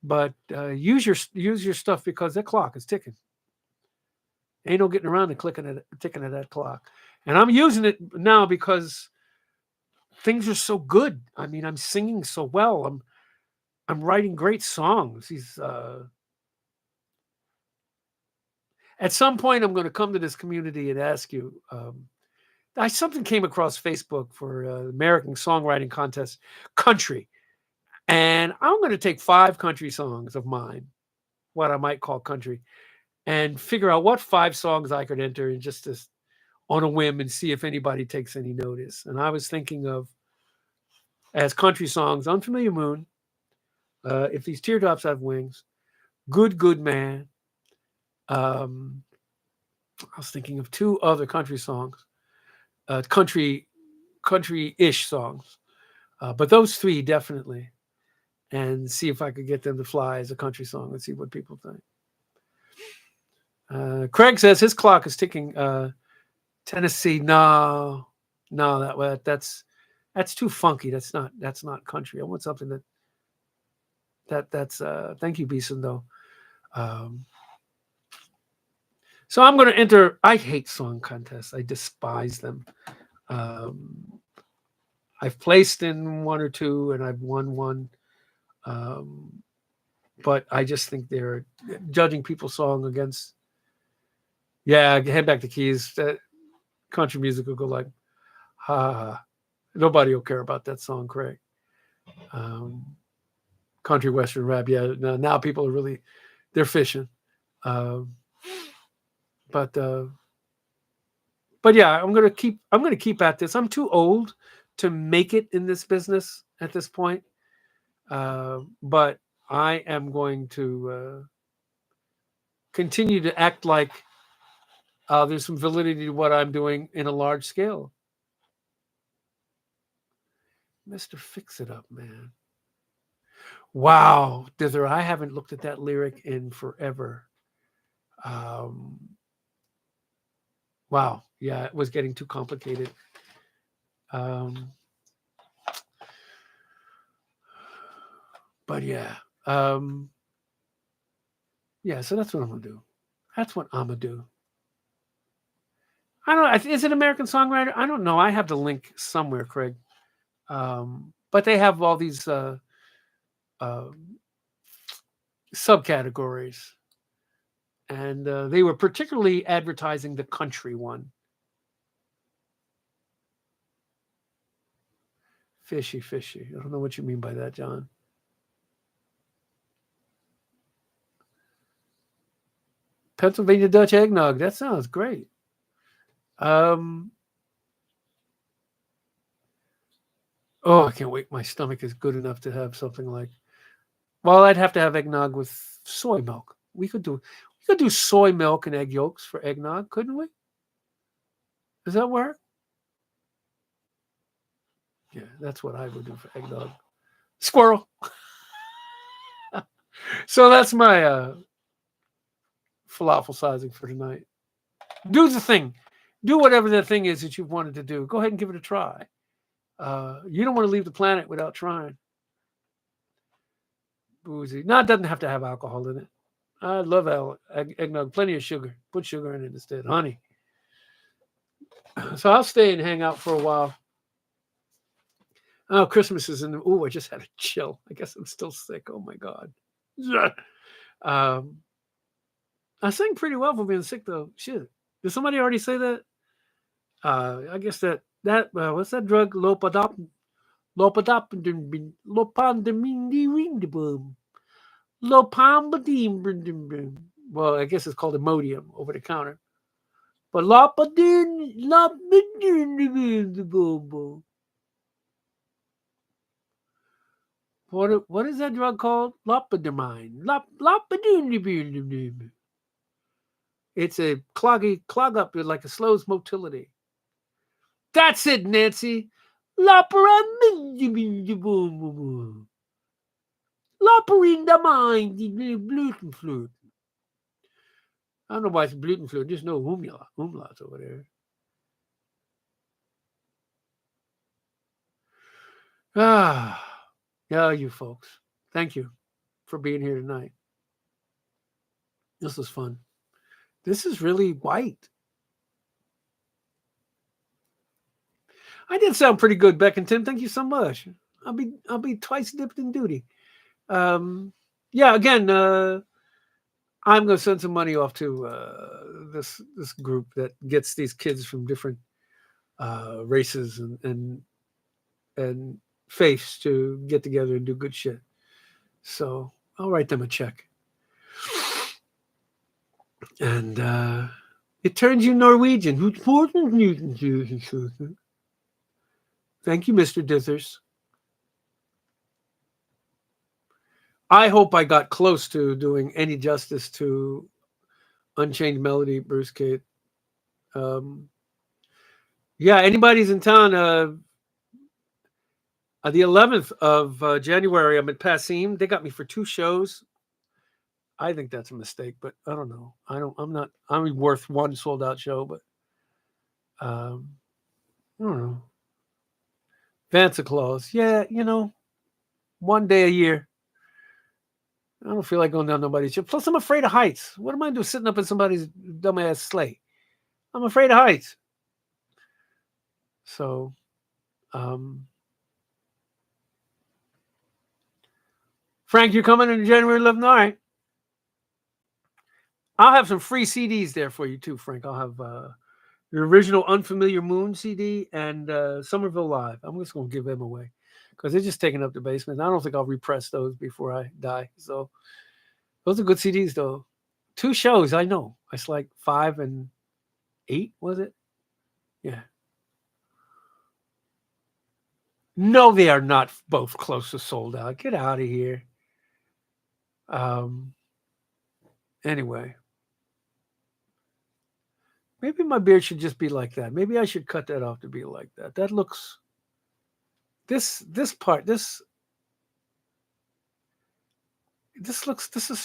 but use your stuff because that clock is ticking. Ain't no getting around to ticking at that clock. And I'm using it now because things are so good. I mean, I'm singing so well. I'm writing great songs. At some point, I'm going to come to this community and ask you. Something came across Facebook for American Songwriting Contest country, and I'm going to take 5 country songs of mine, what I might call country, and figure out what 5 songs I could enter and just on a whim and see if anybody takes any notice. And I was thinking of, as country songs, Unfamiliar Moon, If These Teardrops Have Wings, Good Man. I was thinking of 2 other country songs, country-ish songs. But those 3 definitely. And see if I could get them to fly as a country song and see what people think. Craig says his clock is ticking. Tennessee, no, that's too funky. That's not country. I want something that's thank you, Beeson, though. So I'm going to enter. I hate song contests. I despise them. I've placed in 1 or 2 and I've won 1. But I just think they're judging people's song against. Yeah, head back to keys. Country music will go like, ha. Nobody will care about that song, Craig. Country western rap, yeah. Now people are they're fishing. But yeah, I'm gonna keep at this. I'm too old to make it in this business at this point. But I am going to continue to act like there's some validity to what I'm doing in a large scale. Mr. Fix It Up, man. Wow, Dither, I haven't looked at that lyric in forever. Wow, yeah, it was getting too complicated. But yeah. Yeah, so that's what I'm going to do. That's what I'm going to do. I don't know. Is it American Songwriter? I don't know. I have the link somewhere, Craig. But they have all these subcategories. And they were particularly advertising the country one. Fishy. I don't know what you mean by that, John. Pennsylvania Dutch eggnog. That sounds great. Oh, I can't wait. My stomach is good enough to have something like. Well, I'd have to have eggnog with soy milk. We could do soy milk and egg yolks for eggnog, couldn't we? Does that work? Yeah, that's what I would do for eggnog. Squirrel. So that's my falafel sizing for tonight. Do the thing. Do whatever the thing is that you've wanted to do. Go ahead and give it a try. You don't want to leave the planet without trying. Boozy. No, it doesn't have to have alcohol in it. I love eggnog. Plenty of sugar. Put sugar in it instead. Honey. So I'll stay and hang out for a while. Oh, Christmas is in the... Ooh, I just had a chill. I guess I'm still sick. Oh, my God. I sang pretty well for being sick, though. Shit. Did somebody already say that? I guess that what's that drug? Lopandamine. Well, I guess it's called Imodium over the counter. But what is that drug called? Lopandamine. It's a clog up like a slow's motility. That's it, Nancy. Loperindamine. Blutenflute. I don't know why it's Blutenflute. There's no umlauts over there. Yeah, you folks. Thank you for being here tonight. This was fun. This is really white. I did sound pretty good, Beck and Tim. Thank you so much. I'll be twice dipped in duty. Yeah, again, I'm going to send some money off to this group that gets these kids from different races and faiths to get together and do good shit. So I'll write them a check. And it turns you Norwegian. Thank you, Mr. Dithers. I hope I got close to doing any justice to Unchained Melody, Bruce Kate. Yeah, anybody's in town. The 11th of January, I'm at Passim. They got me for 2 shows. I think that's a mistake, but I don't know. I'm worth 1 sold out show, but I don't know. Vance Claus. Yeah, 1 day a year. I don't feel like going down nobody's ship. Plus, I'm afraid of heights. What am I doing sitting up in somebody's dumbass sleigh? I'm afraid of heights. So, Frank, you're coming in January 11th? All right. I'll have some free CDs there for you, too, Frank. I'll have the original Unfamiliar Moon CD and Somerville Live. I'm just going to give them away because they're just taking up the basement. I don't think I'll repress those before I die. So those are good CDs, though. 2 shows, I know. It's like 5 and 8, was it? Yeah. No, they are not both close to sold out. Get out of here. Anyway. Maybe my beard should just be like that. Maybe I should cut that off to be like that. That looks... This is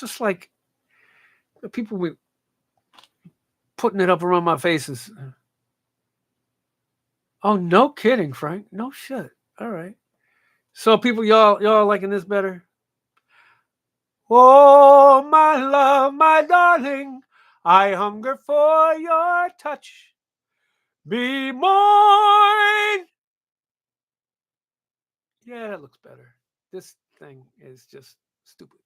just like the people with putting it up around my faces. Oh, no kidding, Frank. No shit. All right. So people, y'all liking this better? Oh, my love, my darling, I hunger for your touch. Be mine. Yeah, that looks better. This thing is just stupid.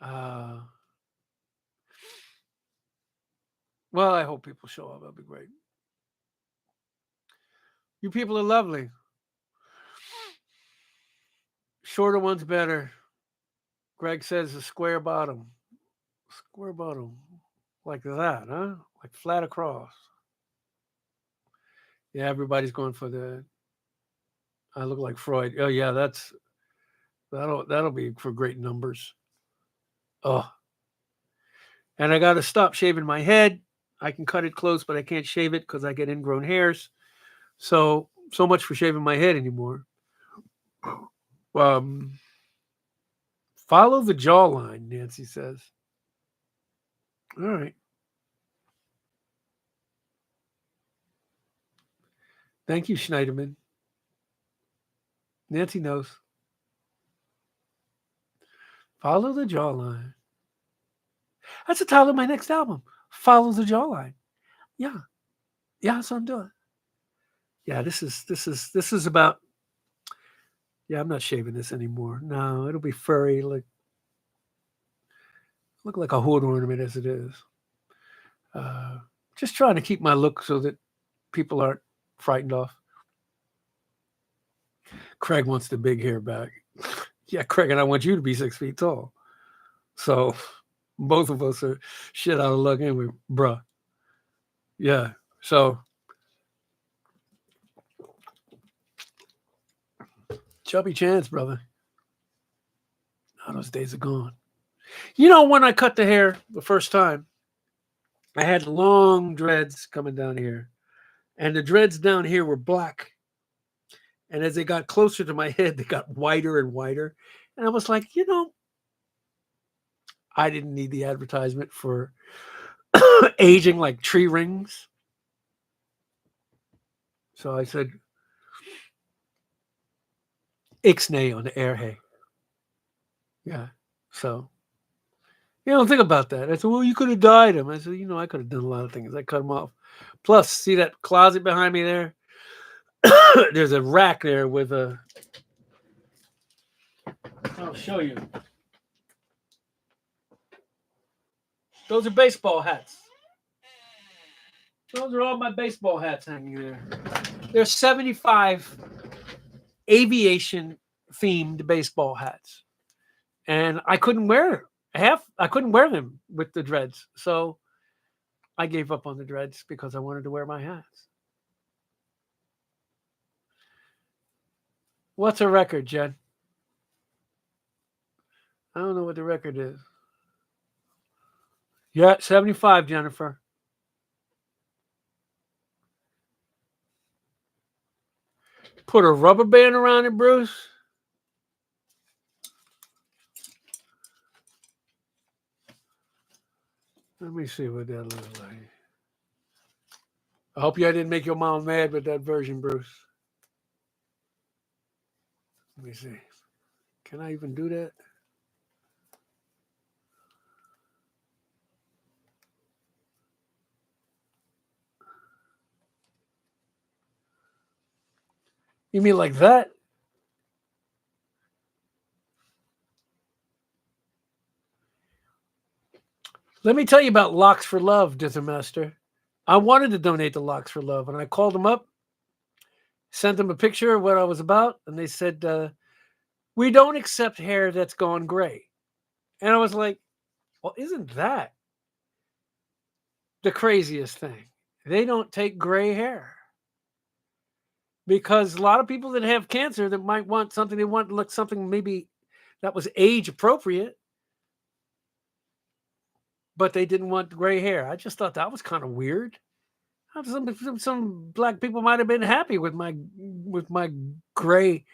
Well, I hope people show up. That'll be great. You people are lovely. Shorter one's better. Greg says a square bottom. Square bottom. Like that, huh? Like flat across. Yeah, everybody's going for the... I look like Freud. Oh, yeah, that'll be for great numbers. Oh. And I got to stop shaving my head. I can cut it close, but I can't shave it because I get ingrown hairs. So much for shaving my head anymore. Follow the jawline, Nancy says. All right. Thank you, Schneiderman. Nancy knows. Follow the jawline. That's the title of my next album. Follow the jawline. Yeah. Yeah, that's what I'm doing. Yeah, this is about. Yeah, I'm not shaving this anymore. No, it'll be furry, look like a hood ornament as it is. Just trying to keep my look so that people aren't frightened off. Craig wants the big hair back. Yeah, Craig and I want you to be 6 feet tall. So both of us are shit out of luck anyway, bruh. Yeah. So chubby chance, brother. Oh, those days are gone. You know, when I cut the hair the first time, I had long dreads coming down here. And the dreads down here were black. And as they got closer to my head, they got whiter and whiter. And I was like, you know, I didn't need the advertisement for aging like tree rings. So I said, Ixnay on the air, hey. Yeah. So, you know, think about that. I said, well, you could have dyed him. I said, you know, I could have done a lot of things. I cut him off. Plus, see that closet behind me there? There's a rack there with a. I'll show you. Those are baseball hats. Those are all my baseball hats hanging there. There's 75 aviation themed baseball hats. And I couldn't wear I couldn't wear them with the dreads. So I gave up on the dreads because I wanted to wear my hats. What's a record, Jen? I don't know what the record is. Yeah, 75, Jennifer. Put a rubber band around it, Bruce. Let me see what that looks like. I hope I didn't make your mom mad with that version, Bruce. Let me see. Can I even do that? You mean like that? Let me tell you about Locks for Love, Dithermaster. I wanted to donate to Locks for Love, and I called them up, sent them a picture of what I was about, and they said, we don't accept hair that's gone gray. And I was like, well, isn't that the craziest thing? They don't take gray hair. Because a lot of people that have cancer that might want something, they want to look something maybe that was age appropriate, but they didn't want gray hair. I just thought that was kind of weird. Some black people might have been happy with my gray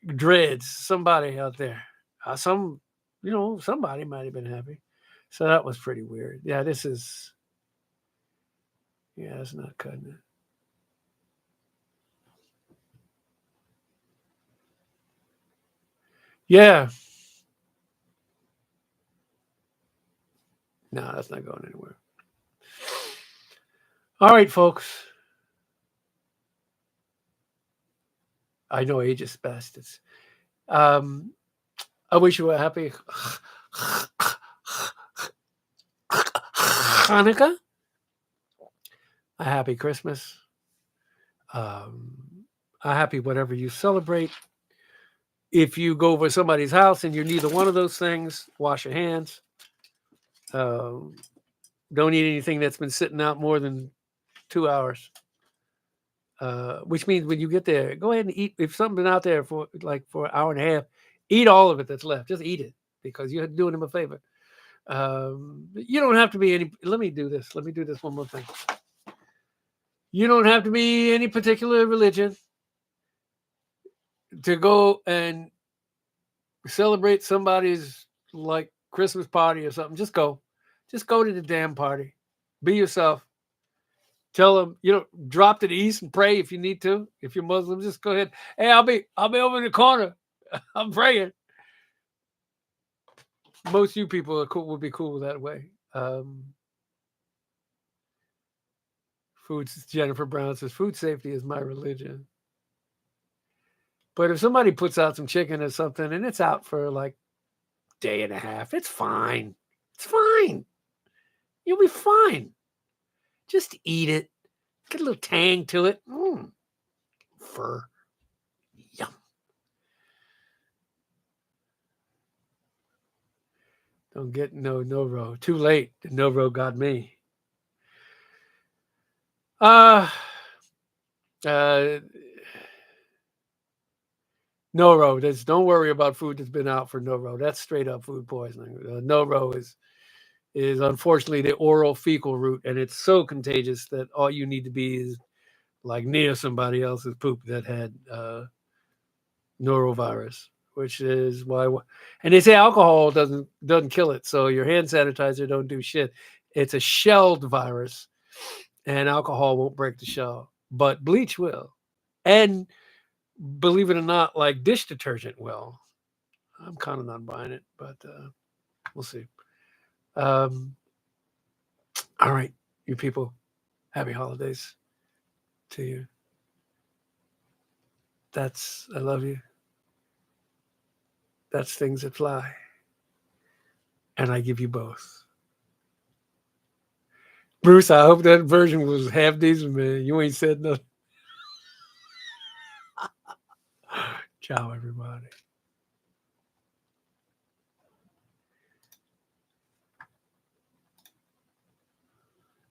dreads. Somebody out there, somebody might have been happy. So that was pretty weird. Yeah, it's not cutting it. Yeah. No, that's not going anywhere. All right, folks. I know age is best. It's I wish you a happy Hannukah, a happy Christmas, a happy whatever you celebrate. If you go over somebody's house and you're neither one of those things, wash your hands. Don't eat anything that's been sitting out more than 2 hours. Which means when you get there, go ahead and eat. If something's been out there for an hour and a half, eat all of it that's left. Just eat it because you're doing them a favor. You don't have to be any. Let me do this. Let me do this one more thing. You don't have to be any particular religion to go and celebrate somebody's like Christmas party or something. Just go. Just go to the damn party. Be yourself. Tell them, drop to the east and pray if you need to. If you're Muslim, just go ahead. Hey, I'll be over in the corner. I'm praying. Most of you people are cool. Would be cool that way. Jennifer Brown says, food safety is my religion. But if somebody puts out some chicken or something and it's out for like a day and a half, it's fine. It's fine. You'll be fine. Just eat it. Get a little tang to it. Fur. Yum. Don't get no row. Too late. The no row got me. No row. Don't worry about food that's been out for no row. That's straight up food poisoning. No row is unfortunately the oral fecal route, and it's so contagious that all you need to be is like near somebody else's poop that had norovirus, which is why. And they say alcohol doesn't kill it, so your hand sanitizer don't do shit. It's a shelled virus, and alcohol won't break the shell, but bleach will, and believe it or not, like dish detergent will. I'm kind of not buying it, but we'll see. All right, you people, happy holidays to you. I love you. That's things that fly. And I give you both. Bruce, I hope that version was half decent, man. You ain't said nothing. Ciao, everybody.